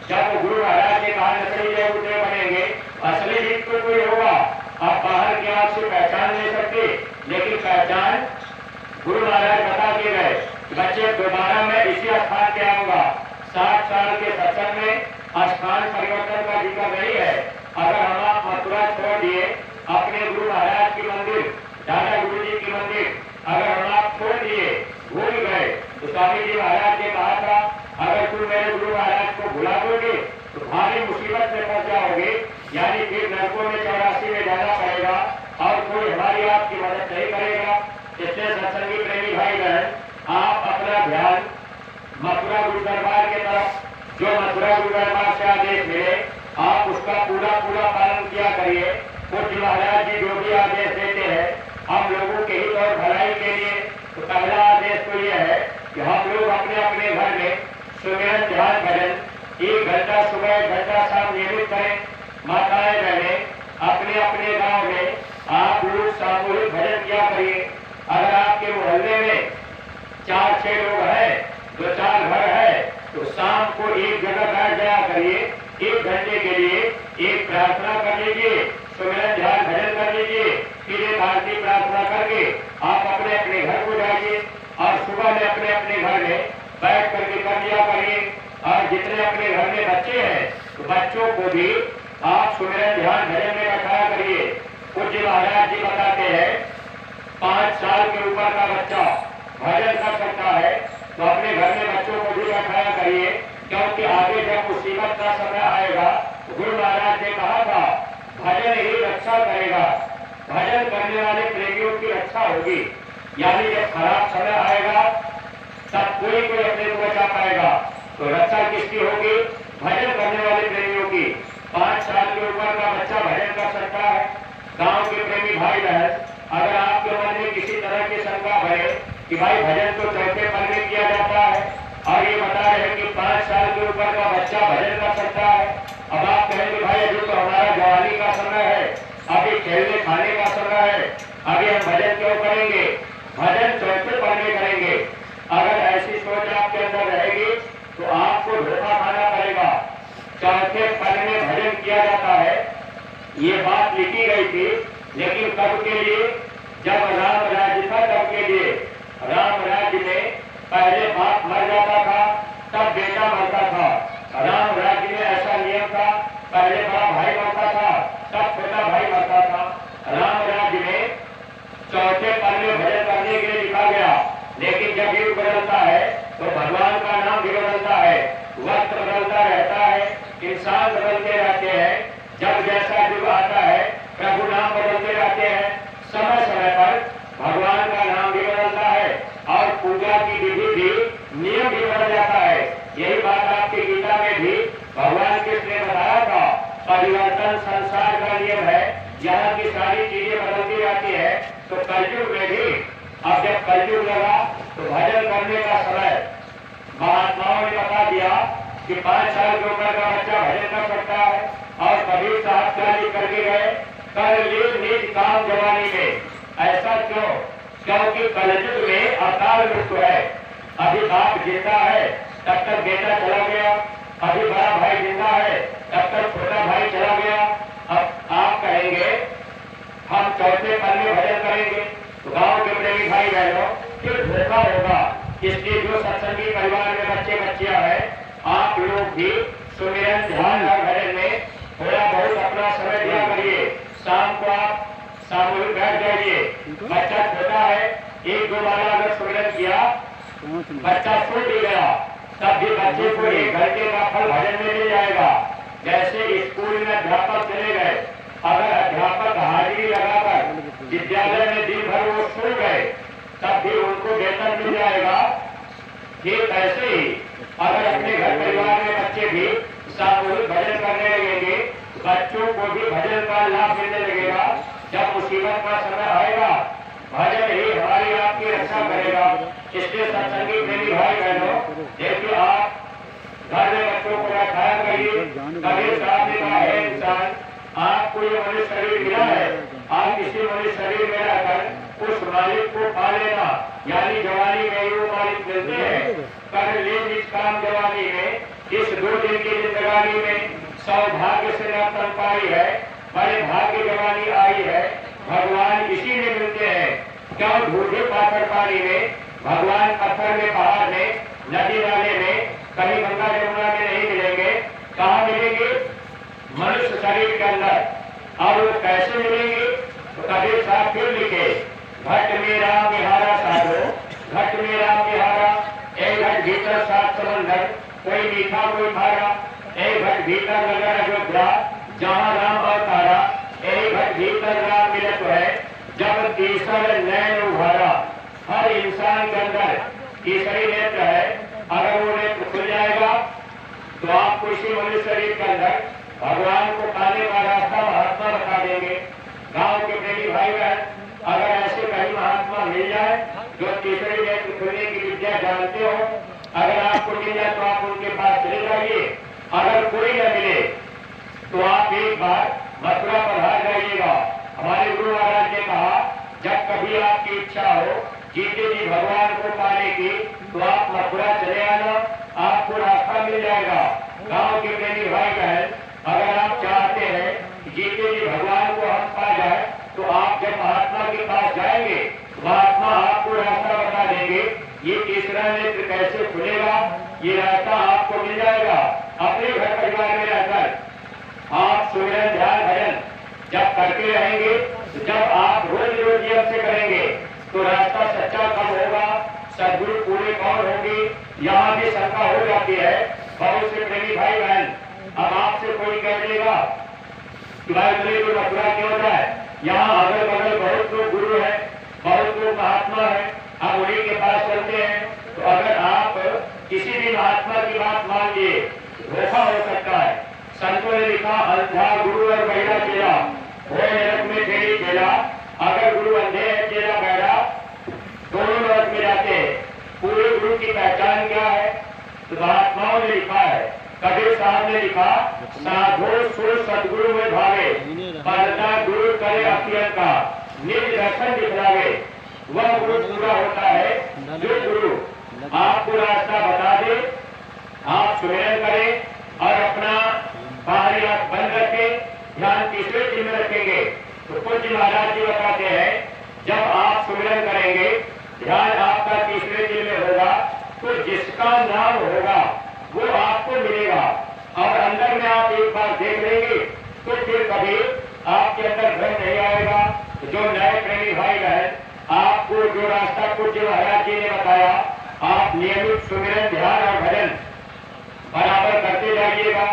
जब गुरु महाराज ने कहा नकली जय गुरुदेव बनेंगे, असली जीत तो कोई होगा। आप बाहर की आंख से पहचान नहीं सकते, लेकिन पहचान गुरु महाराज बता के गए। बच्चे दोबारा मैं इसी स्थान पे आऊंगा। 60 साल के सत्संग में स्थान परिवर्तन का जिक्र नहीं है। अगर हम आप मथुरा छोड़ दिए, अपने गुरु महाराज की मंदिर, दादा गुरु जी की मंदिर अगर हम आप छोड़ दिए, भूल गए, तो स्वामी जी महाराज ने कहा था अगर तुम मेरे गुरु महाराज को भुला दोगे तो भारी मुसीबत में फंस जाओगे, यानी फिर नरकों में 84 में जाना पड़ेगा और कोई हमारी आपकी मदद नहीं करेगा। इसलिए सत्संगी प्रेमी भाई बहन, आप अपना ध्यान मथुरा गुरु दरबार के तरफ, जो मथुरा गुरु दरबार से आदेश मिले आप उसका पूरा पालन किया करिए। पूज्य महाराज जी जो भी आदेश देते हैं हम लोगों के हित और भलाई के लिए, तो पहला आदेश तो यह है कि हम लोग अपने अपने घर में सुमिरन ध्यान भजन 1 घंटा सुबह 1 घंटा शाम नियमित करें। माताएं बहने अपने अपने गांव में आप लोग सामूहिक भजन किया करिए। अगर आपके मोहल्ले में 4-6 लोग हैं, 2-4 घर है, तो शाम को एक जगह बैठ जाया करिए। 1 घंटे के लिए एक प्रार्थना कर लीजिए, सुमिरन ध्यान भजन कर लीजिए, फिर एक आरती प्रार्थना करके आप अपने अपने घर को जाइए और सुबह में अपने अपने घर में बैठ करके कर लिया करिए। और जितने अपने घर में बच्चे हैं तो बच्चों को भी आप सुमिरन ध्यान भजन में बैठाया करिए। पूज्य महाराज जी बताते हैं 5 साल के ऊपर का बच्चा भजन कर सकता है, तो अपने घर में बच्चों को भी बैठाया करिए, क्योंकि आगे जब मुसीबत का समय आएगा तो गुरु महाराज ने कहा था भजन ही रक्षा करेगा, भजन करने वाले प्रेमियों की रक्षा होगी। यानी जब खराब समय आएगा तब कोई अपने को बचा पाएगा, तो रक्षा किसकी होगी? भजन करने वाले प्रेमियों की। 5 साल के ऊपर का बच्चा भजन कर सकता है। गांव के प्रेमी भाई बहन, अगर आपके मन में किसी तरह की शंका भरे कि भाई भजन तो चौथे पल में किया जाता है और ये बता रहे हैं कि 5 साल के ऊपर का बच्चा भजन कर सकता है, अब आप कहेंगे भाई अभी तो हमारा जवानी का समय है, अभी खेलने खाने का समय है, अभी हम भजन क्यों करेंगे? भजन चौथे पढ़ने करेंगे। अगर ऐसी सोच आपके अंदर रहेगी तो आपको धोखा खाना पड़ेगा। चौथे पद में भजन किया जाता है, ये बात लिखी गई थी, लेकिन कब के लिए? जब राम राज्य था तब के लिए। राम राज्य में पहले बाप मर जाता था, तब बेटा मरता था। राम राज्य में ऐसा नियम था, पहले बड़ा भाई मरता था, तब छोटा भाई मरता था। राम राज्य में चौथे पद में भजन करने के लिए लिखा गया, लेकिन जब युग बदलता है तो भगवान का नाम भी बदलता है, वक्त बदलता रहता है, इंसान बदलते रहते हैं। जब जैसा युग आता है प्रभु नाम बदलते रहते हैं। समय समय पर भगवान का नाम भी बदलता है और पूजा की विधि भी, नियम भी बदल जाता है। यही बात आपकी गीता में भी भगवान कृष्ण ने बताया था, परिवर्तन संसार का नियम है। यहाँ की सारी चीजें बदलती रहती है। तो कलयुग में भी, अब जब कलयुग लगा तो भजन करने का समय महात्माओं ने बता दिया कि 5 साल की उम्र का बच्चा भजन कर सकता है। और कबीर साहब क्या लिख करके गए, कर ले निज काम जवानी में। ऐसा क्यों? क्योंकि कलयुग में अकाल मृत्यु है। अभी बाप जिंदा है तब तक बेटा चला गया, अभी बड़ा भाई जिंदा है तब तक छोटा भाई चला गया। अब आप कहेंगे हम चौथे पद में भजन करेंगे तो गांव के प्रेमी भाई बहनों फिर धोखा होगा। इसलिए जो सत्संगी परिवार में बच्चे बच्चियां हैं, आप लोग भी सुमिरन ध्यान और भजन में थोड़ा बहुत अपना समय दिया करिए। शाम को आप सामूहिक बैठ जाइए। बच्चा छोटा है, 1-2 बार अगर सुमिरन किया, बच्चा सुन भी गया, तब भी बच्चे को 1 घंटे का फल भजन में मिल जाएगा। जैसे स्कूल में अध्यापक चले गए, अगर अध्यापक हाजिरी लगाकर विद्यालय में दिन भर वो सो गए, तब भी उनको वेतन मिल जाएगा। ठीक ऐसे ही अगर अपने घर परिवार में बच्चे भी सामूहिक भजन करने लगेंगे, बच्चों को भी भजन का लाभ मिलने लगेगा। जब मुसीबत का समय आएगा, भजन ही हमारी आपकी रक्षा करेगा। इसलिए सत्संगी प्रेमी भाई बहनों, देखिए आप घर में बच्चों को रखाया करिए। कबीर साहब ने कहा है, इंसान आपको ये मनुष्य शरीर मिला है, आप किसी मनुष्य शरीर में रहकर उस मालिक को पा लेना। यानी जवानी में ही वो मालिक मिलते हैं। कर ले निज काम जवानी में। इस 2 दिन की जिंदगानी में सौभाग्य से न तन पाई है, बड़े भाग्य जवानी आई है। भगवान इसी में मिलते हैं। क्यों? ढूंढे पाथर पानी में, भगवान पत्थर में, पहाड़ में, नदी नाले में, कहीं गंगा जमुना में नहीं मिलेंगे। कहाँ मिलेंगे? मनुष्य शरीर के अंदर। और वो कैसे मिलेंगे? तो कबीर साहब फिर लिखे, घट में राम विहारा साधो, घट में राम विहारा। एक घट भीतर 7 समंदर, कोई मीठा कोई खारा। एक घट भीतर नगर अयोध्या, जहाँ राम अवतारा। एक घट भीतर राम मिलत है, जब तीसर नैन उभारा। हर इंसान के अंदर तीसरी नेत्र है। अगर वो नेत्र खुल जाएगा तो आपको इसी मनुष्य शरीर के अंदर भगवान को पाने का रास्ता महात्मा बता देंगे। गांव के प्रेमी भाई बहन, अगर ऐसे कहीं महात्मा मिल जाए जो तीसरी नेत्र खुलने की विद्या जानते हो, अगर आपको मिल जाए तो आप उनके पास चले जाइए। अगर कोई न मिले तो आप एक बार मथुरा पधार जाइएगा। हमारे गुरु महाराज ने कहा, जब कभी आपकी इच्छा हो जीते जी भगवान को पाने की, तो आप मथुरा चले आना, आपको रास्ता मिल जाएगा। गांव के प्रेमी भाई बहन, अगर आप चाहते हैं कि जीते जी भगवान को हम पा जाए, तो आप जब महात्मा के पास जाएंगे, महात्मा आपको रास्ता बता देंगे। ये तीसरा नेत्र कैसे खुलेगा, ये रास्ता आपको मिल जाएगा। अपने घर परिवार में रहकर आप सुमिरन ध्यान भजन जब करते रहेंगे, जब आप रोज रोज नियम से करेंगे, तो रास्ता सच्चा कब होगा, सदगुरु पूरे कौन होंगे, यहाँ भी शंका हो जाती है। बहुत से प्रेमी भाई बहन, अब आपसे कोई कह देगा कि भाई तुझे कोई मथुरा क्यों जाए, यहाँ अगल बगल बहुत लोग गुरु है, बहुत लोग महात्मा है, आप उन्हीं के पास चलते हैं। तो अगर आप किसी भी महात्मा की बात मान लिए, धोखा हो सकता है। संतों ने लिखा, अंधा गुरु और बहिरा चेला, हो नरक में तेरी चेला। अगर गुरु अंधे है, चेला बहरा, दोनों नरक में जाते हैं। पूरे गुरु की पहचान क्या है? तो महात्माओं ने लिखा है, कबीर साहब ने लिखा, साधो सुर सदगुरु में भावे, पर्दा दूर करे अखियन का, निज दर्शन दिखलावे। वह गुरु पूरा होता है जो गुरु आपको रास्ता बता दे, आप सुमिरन करें और अपना बाहरी आंख बंद रखें, ध्यान तीसरे दिल में रखेंगे। तो पूज्य महाराज जी बताते हैं, जब आप सुमिरन करेंगे, ध्यान आपका तीसरे दिल में होगा, तो जिसका नाम होगा वो आपको मिलेगा और अंदर में आप एक बार देख लेंगे तो फिर कभी आपके अंदर भ्रम नहीं आएगा। जो नए प्रेमी भाई बहन, आपको जो रास्ता पूज्य महाराज जी ने बताया, आप नियमित सुमिरन, ध्यान और भजन बराबर करते जाइएगा।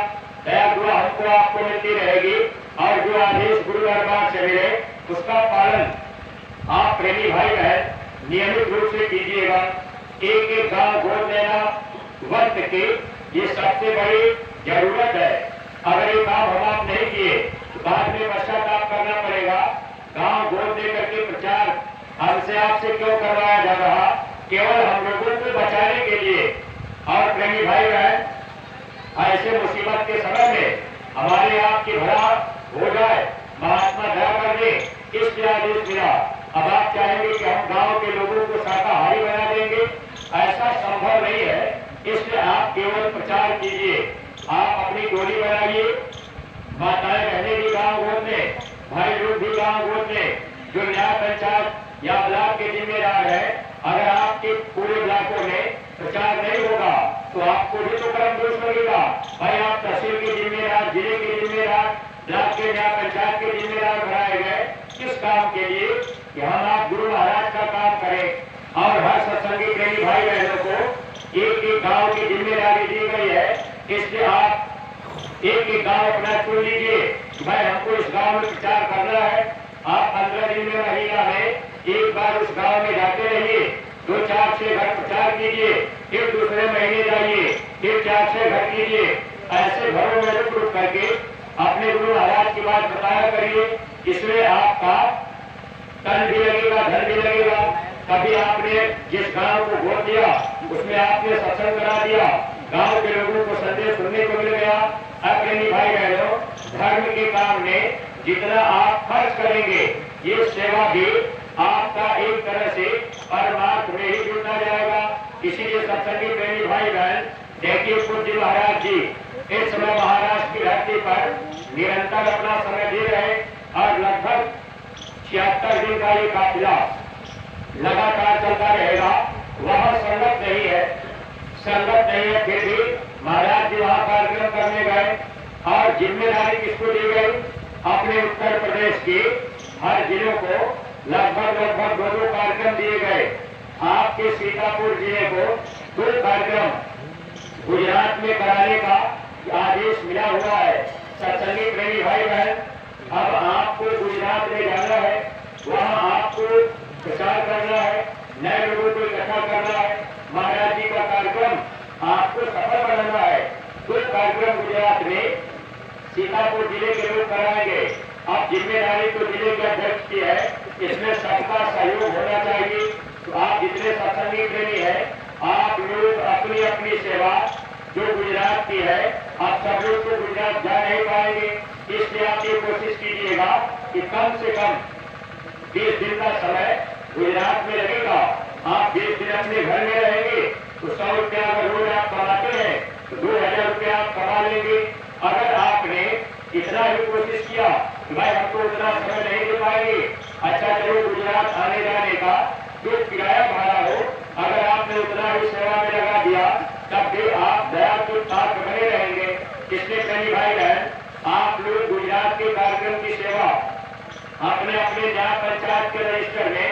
दया दुआ हमको आपको मिलती रहेगी और जो आदेश गुरु दरबार से मिले उसका पालन आप प्रेमी भाई बहन नियमित रूप से कीजिएगा। एक एक गांव गोद लेना वक्त की ये सबसे बड़ी जरूरत है। अगर ये काम हम आप नहीं किए तो बाद में पश्चाताप करना पड़ेगा। गांव गोद लेकर के प्रचार हमसे आपसे क्यों करवाया जा रहा? केवल हम लोगों को बचाने के लिए। और प्रेमी भाई बहन, ऐसे मुसीबत के समय में हमारे आपकी भला हो जाए, महात्मा दया कर दे, इसलिए आदेश मिला। अब आप चाहेंगे कि हम गांव के लोगों को शाकाहारी बना देंगे, ऐसा संभव नहीं है। इसलिए आप केवल प्रचार कीजिए, आप अपनी टोली बनाइए, माताएं बहनें भी गांव गोद में, भाई लोग भी गांव गोद में, जो न्याय पंचायत या ब्लॉक के जिम्मेदार है। अगर आपके पूरे ब्लॉकों में प्रचार नहीं होगा तो आपको भी तो कर्म दोष लगेगा। भाई आप तहसील के जिम्मेदार, जिले के जिम्मेदार, ब्लॉक के न्याय पंचायत के जिम्मेदार बनाए गए किस काम के लिए? कि हम आप गुरु महाराज का काम करें। और हर सत्संगी प्रेमी भाई बहनों को एक एक गांव की जिम्मेदारी दी गई है। इसलिए आप एक एक गांव अपना चुन लीजिए, भाई हमको इस गांव में प्रचार करना है। आप 15 दिन में, महीना में एक बार उस गांव में जाते रहिए, 2 4 6 घर प्रचार कीजिए, फिर दूसरे महीने जाइए, फिर 4 6 घर कीजिए। ऐसे घरों में रुक करके अपने गुरु महाराज की बात बताया करिए। इसमें आपका तन भी लगेगा, धन भी लगेगा। कभी आपने जिस गांव को गोद दिया उसमें आपने सत्संग करा दिया, गांव के लोगों को संदेश सुनने को मिल गया। प्रेमी भाई बहनों, धर्म के काम में जितना आप खर्च करेंगे, ये सेवा भी आपका एक तरह से परमार्थ में ही जुड़ना जाएगा। इसीलिए सत्संगी प्रेमी भाई बहन, देखिए पूज्य महाराज जी इस समय महाराष्ट्र की धरती पर निरंतर अपना समय दे रहे और लगभग 76 दिन का ये काफिला लगातार चलता रहेगा। वह संगत नहीं है, फिर भी महाराज जी वहां कार्यक्रम करने गए और जिम्मेदारी किसको दी गई? अपने उत्तर प्रदेश के हर जिलों को लगभग 2 कार्यक्रम दिए गए। आपके सीतापुर जिले को 2 कार्यक्रम गुजरात में कराने का आदेश मिला हुआ है। सत्संगी प्रेमी भाई बहन, अब आपको गुजरात में जाना है, वहाँ आपको प्रचार करना है, नए लोगों को इकट्ठा करना है। महाराज जी का कार्यक्रम आपको सफल बनाना है। 2 कार्यक्रम गुजरात में सीतापुर जिले के लोग कराएंगे। अब जिम्मेदारी तो जिले के अध्यक्ष की है, इसमें सबका सहयोग होना चाहिए। तो आप जितने सत्संगी प्रेमी हैं, आप लोग अपनी अपनी सेवा जो गुजरात की है, आप सब लोग तो गुजरात जा नहीं पाएंगे, इसलिए आप ये कोशिश कीजिएगा कि कम से कम 20 दिन का समय गुजरात में लगेगा। आप 20 दिन अपने घर में रहेंगे तो 100 रुपया अगर रोज आप कमाते हैं तो 2000 रुपया आप कमा लेंगे। अगर आपने इतना ही कोशिश किया कि भाई हमको उतना समय नहीं दे पाएंगे, अच्छा चलो गुजरात आने जाने का जो किराया भाड़ा हो, अगर आपने उतना ही सेवा में लगा दिया, तब भी आप दया के पात्र बने रहेंगे। इसलिए कई भाई बहन, आप लोग गुजरात के कार्यक्रम की सेवा अपने अपने न्याय पंचायत के रजिस्टर में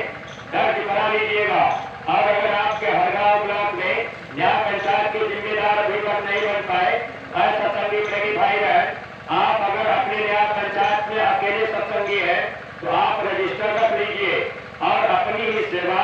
दर्ज करा लीजिएगा। और अगर आपके हर गांव ब्लॉक में न्याय पंचायत के जिम्मेदार अभी तक नहीं बन पाए, सत्संगी प्रेमी भाई बहन, आप अगर अपने न्याय पंचायत में अकेले सत्संगी है तो आप रजिस्टर रख लीजिए और अपनी ही सेवा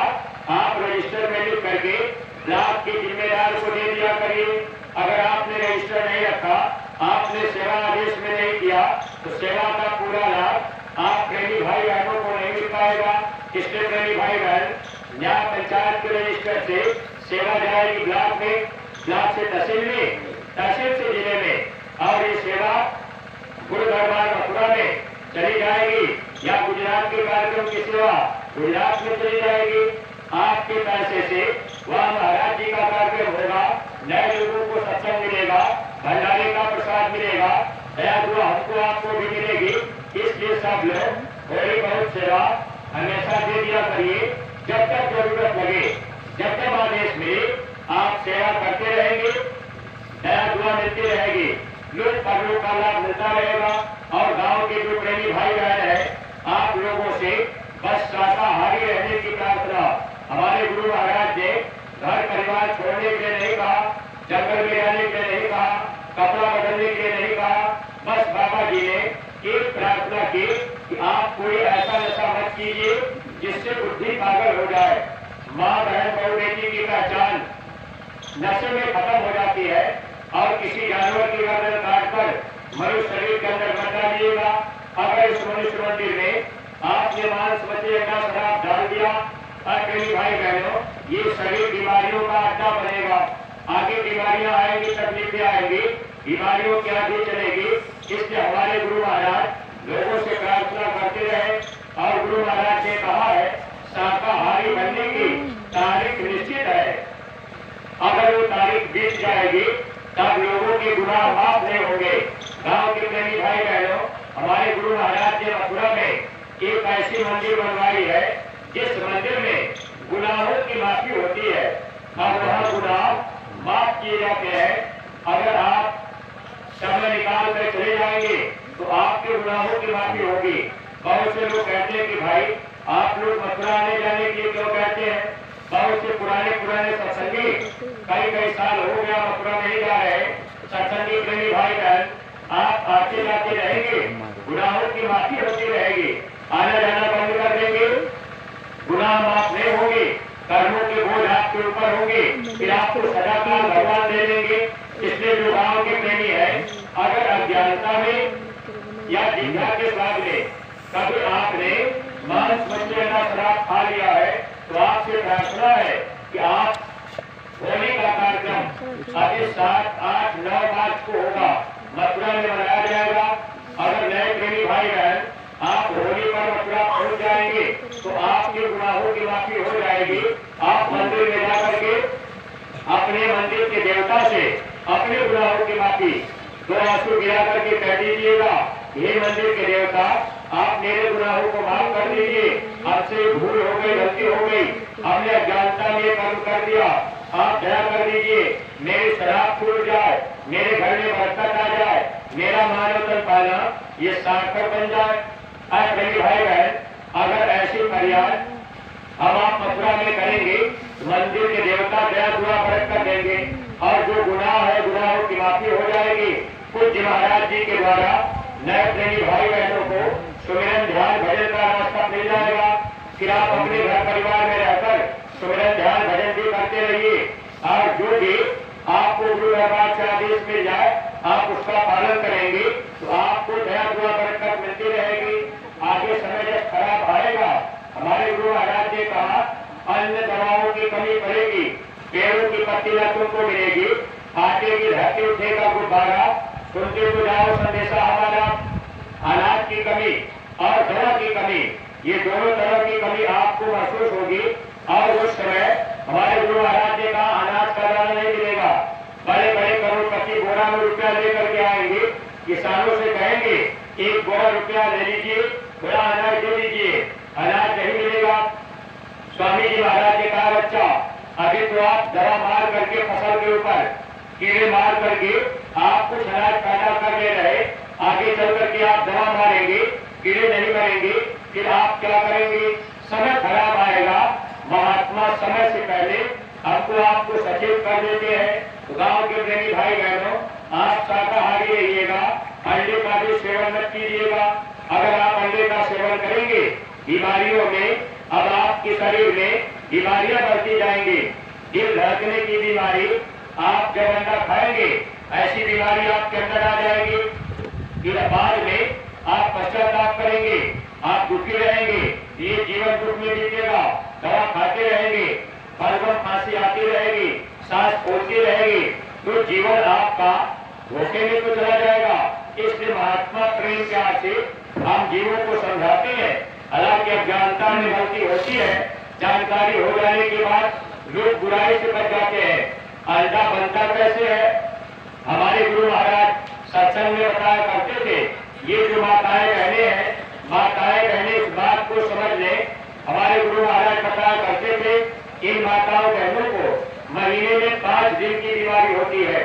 आप रजिस्टर में लिख करके ब्लॉक के जिम्मेदार को दे दिया करिए। अगर आपने रजिस्टर नहीं रखा, आपने सेवा आदेश में नहीं किया, तो सेवा का पूरा लाभ आप प्रेमी भाई बहनों को नहीं मिल पाएगा। इसलिए प्रेमी भाई बहन, न्याय पंचायत के रजिस्टर से सेवा जाएगी ब्लॉक में, ब्लॉक से तहसील में, तहसील से जिले में, और ये सेवा गुरु दरबार मथुरा में चली जाएगी या गुजरात के कार्यक्रम की सेवा गुजरात में चली जाएगी। आपके पैसे से वहाँ महाराज जी का कार्यक्रम होगा, नए लोगों को सत्संग मिलेगा, भंडारे का प्रसाद मिलेगा, दया दुआ हमको आपको भी मिलेगी। इसलिए सब लोग थोड़ी बहुत सेवा हमेशा दे दिया करिए। जब तक जरूरत लगे, जब तक आदेश मिले, आप सेवा करते रहेंगे, दया दुआ मिलती रहेगी, लोग पर्वों का लाभ मिलता रहेगा। और गांव के जो प्रेमी भाई बहन है, आप लोगों से बस शाकाहारी रहने की प्रार्थना। हमारे गुरु महाराज ने घर परिवार छोड़ने के लिए नहीं कहा, जंगल में रहने के लिए नहीं कहा, कपड़ा बदलने के लिए नहीं कहा। बस बाबा जी ने एक प्रार्थना की कि आप कोई ऐसा नशा मत कीजिए जिससे बुद्धि पागल हो जाए। माँ बहन बहू बेटी की पहचान नशे में खत्म हो जाती है। और किसी जानवर की गर्दन काटकर मनुष्य शरीर के अंदर मत डालिएगा। अगर इस मनुष्य मंदिर में आपने मांस मछली का शराब डाल दिया, प्रेमी भाई बहनों, ये शरीर बीमारियों का अड्डा बनेगा। आगे बीमारियां आएंगी, तकलीफें आएंगी, बीमारियों की आगे चलेगी। इसलिए हमारे गुरु महाराज लोगों से प्रार्थना करते रहे। और गुरु महाराज ने कहा है, शाकाहारी बनने की तारीख निश्चित है। अगर वो तारीख बीत जाएगी तब लोगों के गुनाह माफ नहीं होंगे। गांव के प्रेमी भाई बहनों, हमारे गुरु महाराज ने मथुरा में एक ऐसी मंदिर बनवाई है जिस मंदिर में गुनाहों की माफी होती है और वहाँ गुनाह माफ किए जाते हैं। अगर आप समय निकाल कर चले जाएंगे तो आपके गुनाहों की माफी होगी। बहुत से लोग कहते हैं कि भाई आप लोग मथुरा आने जाने के लिए क्यों कहते हैं? बहुत से पुराने सत्संगी कई साल हो गया मथुरा नहीं जा रहे। सत्संगी प्रेमी भाई बहन, आप आते जाते रहेंगे, गुनाहों की माफी होती रहेगी। आना जाना बंद कर देंगे, गुनाह माफ नहीं होंगे, कर्मों के बोझ आपके ऊपर होंगे, फिर आपको सदा काल भगवान दे देंगे। इसलिए जो गांव के प्रेमी है, अगर अज्ञानता में या जिज्ञा के स्वाद में कभी आपने मांस मछली का शराब खा लिया है तो आपसे प्रार्थना है कि आप होली का कार्यक्रम अभी 7, 8, 9 मार्च को होगा, मथुरा में मनाया जाएगा। अगर नए प्रेमी भाई बहन आप होली पर मथुरा पहुंच जाएंगे तो आपके गुनाहों की माफी हो जाएगी। आप मंदिर में जाकर के अपने मंदिर के देवता से अपने गुनाहों की माफी 2 आंसू गिरा करके कह दीजिएगा, हे मंदिर के देवता, आप मेरे गुनाहों को माफ कर दीजिए। आपसे भूल हो गई, गलती हो गई, हमने अज्ञानता में कर्म कर दिया, आप दया कर दीजिए, मेरी शराब छूट जाए, मेरे घर में बरकत आ जाए, मेरा मानव तन पाना ये सार्थक बन जाए। प्रेमी भाई बहन, अगर ऐसी फरियाद हम आप मथुरा में करेंगे, मंदिर के देवता दया दुआ बरकत देंगे और जो गुनाह है गुनाहों की माफी हो जाएगी। पूज्य महाराज जी के द्वारा नए प्रेमी भाई बहनों को सुमिरन ध्यान भजन का रास्ता मिल जाएगा। फिर आप अपने घर परिवार में रहकर सुमिरन ध्यान भजन भी करते रहिए और जो भी आपको गुरु दरबार से आदेश मिल जाए आप उसका पालन करेंगे तो आपको दया दुआ बरकत मिलती रहेगी। आगे समय जब खराब आएगा, हमारे गुरु महाराज ने कहा, अन्य दवाओं की कमी पड़ेगी, पेड़ों की पत्तियां तुमको मिलेगी, आटे की धरती उठेगा गुब्बारा, सुनते तो जाओ संदेशा हमारा। अनाज की कमी और दवा की कमी, ये दोनों तरह की कमी आपको महसूस होगी। और उस समय हमारे गुरु महाराज ने कहा, अनाज का दाना नहीं मिलेगा, बड़े बड़े करोड़पति बोरा में रुपया लेकर के आएंगे, किसानों से कहेंगे 1 बोरा रुपया ले लीजिए, थोड़ा अनाज दे दीजिए, अनाज नहीं मिलेगा। स्वामी जी महाराज ने कहा, बच्चा अभी तो आप दवा मार करके फसल के ऊपर कीड़े मार करके आप कुछ अनाज पैदा कर ले रहे, आगे चल करके आप दवा मारेंगे, कीड़े नहीं मरेंगे, फिर आप क्या करेंगे? समय खराब आएगा। महात्मा समय से पहले हमको आपको सचेत कर देते हैं। तो गांव के प्रेमी भाई बहनों, आप शाकाहारी रहिएगा, अंडे का भी सेवन मत कीजिएगा। अगर आप अंडे का सेवन करेंगे, बीमारियों में अब आपके शरीर में बीमारियां बढ़ती जाएंगी। दिल धड़कने की बीमारी, आप जब अंडा खाएंगे ऐसी बीमारी आपके अंदर आ जाएगी। फिर बाद में आप पश्चाताप करेंगे, आप दुखी रहेंगे, ये जीवन दुख में बीतेगा, दवा खाते रहेंगे, बरगम फांसी आती रहेगी, सांस फूलती रहेगी, तो जीवन आपका धोखे में तो चला जाएगा। इसलिए महात्मा प्रेम के आगे हम जीवों को समझाते हैं हालांकि अज्ञानता में गलती होती है, जानकारी हो जाने के बाद लोग बुराई से बच जाते हैं। अंधा बनता कैसे है? हमारे गुरु महाराज सत्संग में बताया करते थे, ये जो माताएं बहने हैं, माताएं बहने इस बात को समझ लें। हमारे गुरु महाराज बताया करते थे, इन माताओं बहनों को महीने में 5 दिन की बीमारी होती है।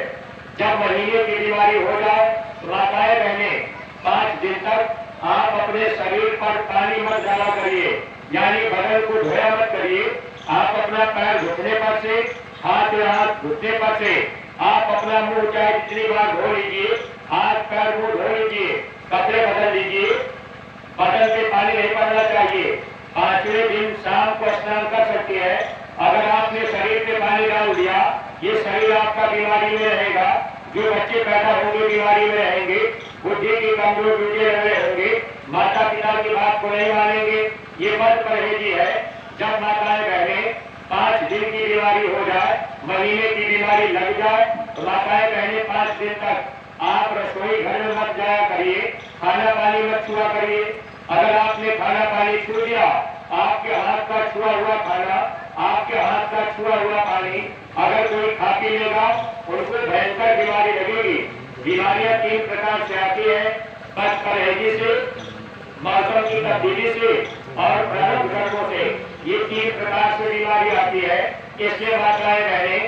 जब महीने की बीमारी हो जाए तो माताएं बहने 5 दिन तक आप अपने शरीर पर पानी मत डाला करिए, यानी बदन को धोया मत करिए। आप अपना पैर घुटने पर से, हाथ या हाथ घुटने पर से आप अपना मुंह चाहे जितनी बार धो लीजिए, हाथ पैर मुंह धो लीजिए, कपड़े बदल लीजिए, बदन पे पानी नहीं पड़ना चाहिए। 5वें दिन शाम को स्नान कर सकती है। अगर आपने शरीर पे पानी डाल दिया, ये शरीर आपका बीमारी में रहेगा। जो बच्चे पैदा होंगे बीमारी में रहेंगे, बुद्धि की कमजोर जुटे रहे होंगे, माता पिता की बात को नहीं मानेंगे। ये बद परहेजी है। जब माताएं बहने 5 दिन की बीमारी हो जाए, महीने की बीमारी लग जाए, तो माताएं बहने 5 दिन तक आप रसोई घर में मत जाया करिए, खाना पानी मत छुआ करिए। अगर आपने खाना पानी छू दिया, आपके हाथ का छुआ हुआ खाना, आपके हाथ का छुआ हुआ पानी अगर कोई खा पी लेगा, उनको भयंकर बीमारी लगेगी। बीमारियां 3 प्रकार से आती है, बद परहेजी से, मौसम की तब्दीली से और प्रारंभ कर्मों से। ये 3 प्रकार से बीमारी आती है। इसलिए माताएं बहने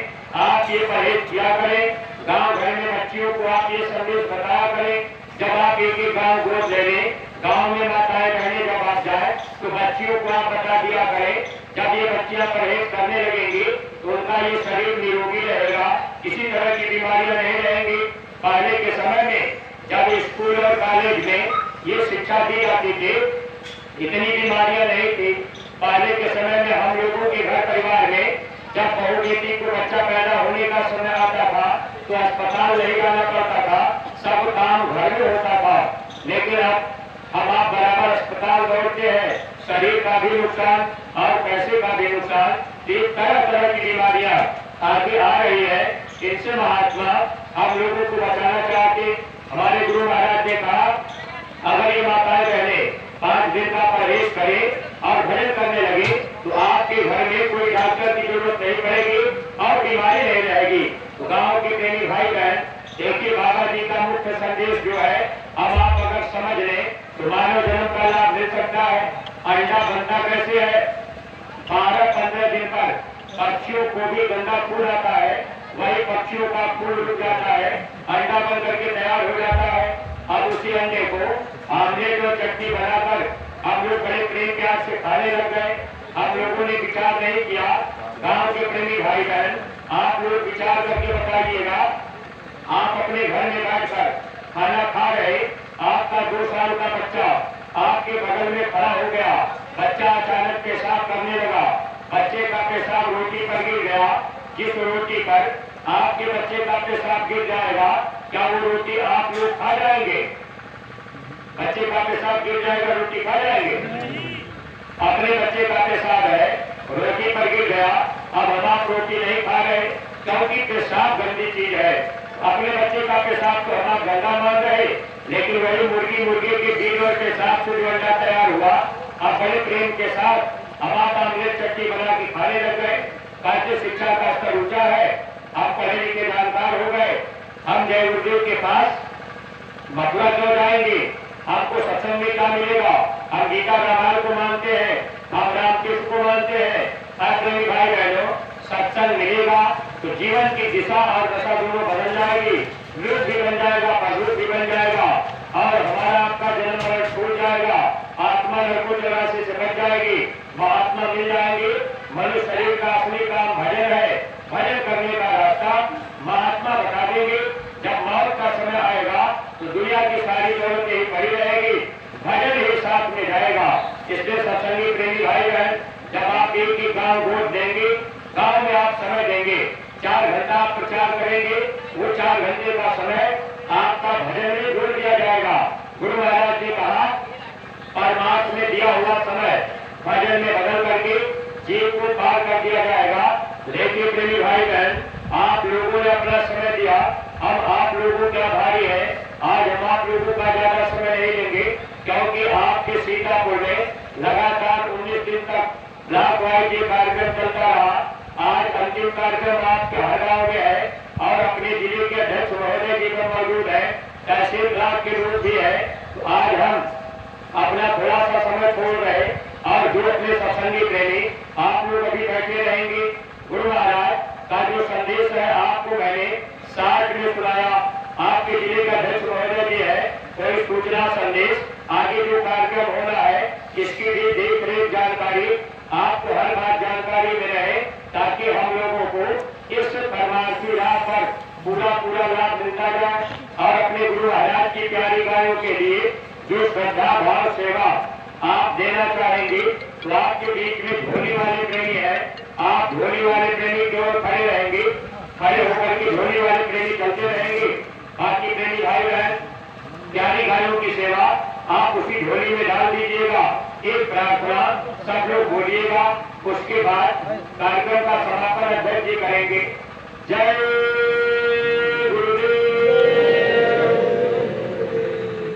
आप ये परहेज किया करें। गांव घर में बच्चियों को आप ये संदेश बताया करें। जब आप एक गांव गोद ले लें, गांव में माताएं बहने जब आप जाए तो बच्चियों को आप बता दिया करें। जब ये बच्चियां परहेज करने लगेंगी तो उनका ये शरीर निरोगी रहेगा, किसी तरह की बीमारियां नहीं रहेंगी। पहले के समय में जब स्कूल और कॉलेज में ये शिक्षा दी जाती थी, इतनी बीमारियां नहीं थी। पहले के समय में हम लोगों के घर परिवार में जब बहू बेटी को बच्चा पैदा होने का समय आता था तो अस्पताल नहीं जाना पड़ता था, सब काम घर में होता था। लेकिन अब आप बराबर अस्पताल दौड़ते हैं, शरीर का भी नुकसान और पैसे का भी नुकसान। तरह तरह की बीमारियां आगे आ रही है। इनसे महात्मा हम लोगों को बचाना चाहते। हमारे गुरु महाराज ने कहा, अगर ये माताएं बहने 5 दिन का परहेज करें और भजन करने लगे तो आपके घर में कोई डॉक्टर की जरूरत नहीं पड़ेगी और बीमारी नहीं रहेगी। तो गाँव के प्रेमी भाई बहन, देखिए बाबा जी का मुख्य संदेश जो है, अब आप अगर समझ लें तो मानव जन्म का लाभ मिल सकता है। अंडा बनता कैसे है? 12-15 दिन पर पक्षियों को भी गंदा खून आता है, वही पक्षियों का खून रुक जाता है, अंडा बन करके तैयार हो जाता है। अब उसी अंडे को आमलेट और चटनी बनाकर हम लोग बड़े प्रेम प्यार से खाने लग गए। हम लोगों ने विचार नहीं किया। गांव के प्रेमी भाई बहन, आप लोग विचार करके बताइएगा। आप अपने घर में बैठकर खाना खा रहे, आपका 2 साल का बच्चा आपके बगल में खड़ा हो गया। बच्चा अचानक पेशाब करने लगा, बच्चे का पेशाब रोटी पर गिर गया। जिस रोटी पर आपके बच्चे का पेशाब गिर जाएगा, क्या वो रोटी आप लोग खा जाएंगे? बच्चे का पेशाब गिर जाएगा, रोटी खा जाएंगे? अपने बच्चे का पेशाब है, रोटी पर गिर गया, अब हम आप रोटी नहीं खा रहे क्योंकि पेशाब गंदी चीज है। अपने बच्चे का पेशाब तो हम गंदा मान रहे, लेकिन वही मुर्गे के बीज और पेशाब से जो अंडा तैयार हुआ, अब बड़े प्रेम के साथ हम आप आमलेट चटनी बना के खाने लग गए। कैसे शिक्षा का स्तर ऊंचा है, आप पढ़े लिखे जानकार हो गए। हम जय गुरुदेव के पास मथुरा क्यों जाएंगे? आपको सत्संग में क्या मिलेगा? हम गीता रामायण को मानते हैं, हम रामकृष्ण को मानते हैं। प्रेमी भाई बहनों, सत्संग मिलेगा तो जीवन की दिशा और दशा दोनों बदल जाएगी। मृत भी बन जाएगा, प्रभुत भी बन जाएगा और हमारा आपका जन्म मरण छूट जाएगा। आत्मा नरको चौरासी से बच जाएगी, महात्मा मिल जाएंगे। मनुष्य शरीर का असली काम भजन है, भजन करने का रास्ता महात्मा बता देंगे। जब मौत का समय आएगा तो दुनिया की सारी जरूरतें ही पड़ी रहेगी, भजन ही साथ में जाएगा। इसलिए सत्संगी प्रेमी भाई बहन, जब आप एक ही गांव गोद देंगे, गांव में आप समय देंगे, 4 घंटा आप प्रचार करेंगे, वो 4 घंटे का समय आपका भजन में जोड़ दिया जाएगा। गुरु महाराज ने कहा, परमात्मा ने दिया हुआ समय भजन में बदल करके जीव को पार कर दिया जाएगा। लेकिन प्रेमी भाई बहन, आप लोगों ने अपना समय दिया, हम आप लोगों के आभारी हैं। आज हम आप लोगों का ज्यादा समय नहीं लेंगे क्योंकि आपके सीतापुर में लगातार 19 दिन तक ब्लॉक वाइज ये कार्यक्रम चलता रहा। आज अंतिम कार्यक्रम आपके हर गाँव में है और अपने जिले के अध्यक्ष महोदय जी को मौजूद है, तहसील ब्लॉक के रूप भी है। तो आज हम अपना थोड़ा सा समय छोड़ रहे और जो अपने सत्संगी प्रेमी आप लोग अभी बैठे रहेंगे, गुरु महाराज का जो संदेश है आपको मैंने 60 में सुनाया। आपके जिले का अध्यक्ष महोदय जी है, कोई सूचना संदेश आगे जो कार्यक्रम होना है इसकी भी देख रेख जानकारी आपको हर बात जानकारी में रहे, ताकि हम लोगों को इस परमार्थी राह पर पूरा लाभ मिलता जाए और अपने गुरु महाराज की प्यारी गायों के लिए जो श्रद्धा भाव सेवा आप देना चाहेंगे, तो आपके बीच में झोली वाले प्रेमी है, आप झोली वाले प्रेमी की ओर खड़े रहेंगे, खड़े होकर के झोली वाले प्रेमी चलते रहेंगे। बाकी प्रेमी भाई बहन प्यारी गायों की सेवा आप उसी झोली में डाल दीजिएगा। एक प्रार्थना सब लोग बोलिएगा, उसके बाद कार्यक्रम का समापन अध्यक्ष जी करेंगे। जय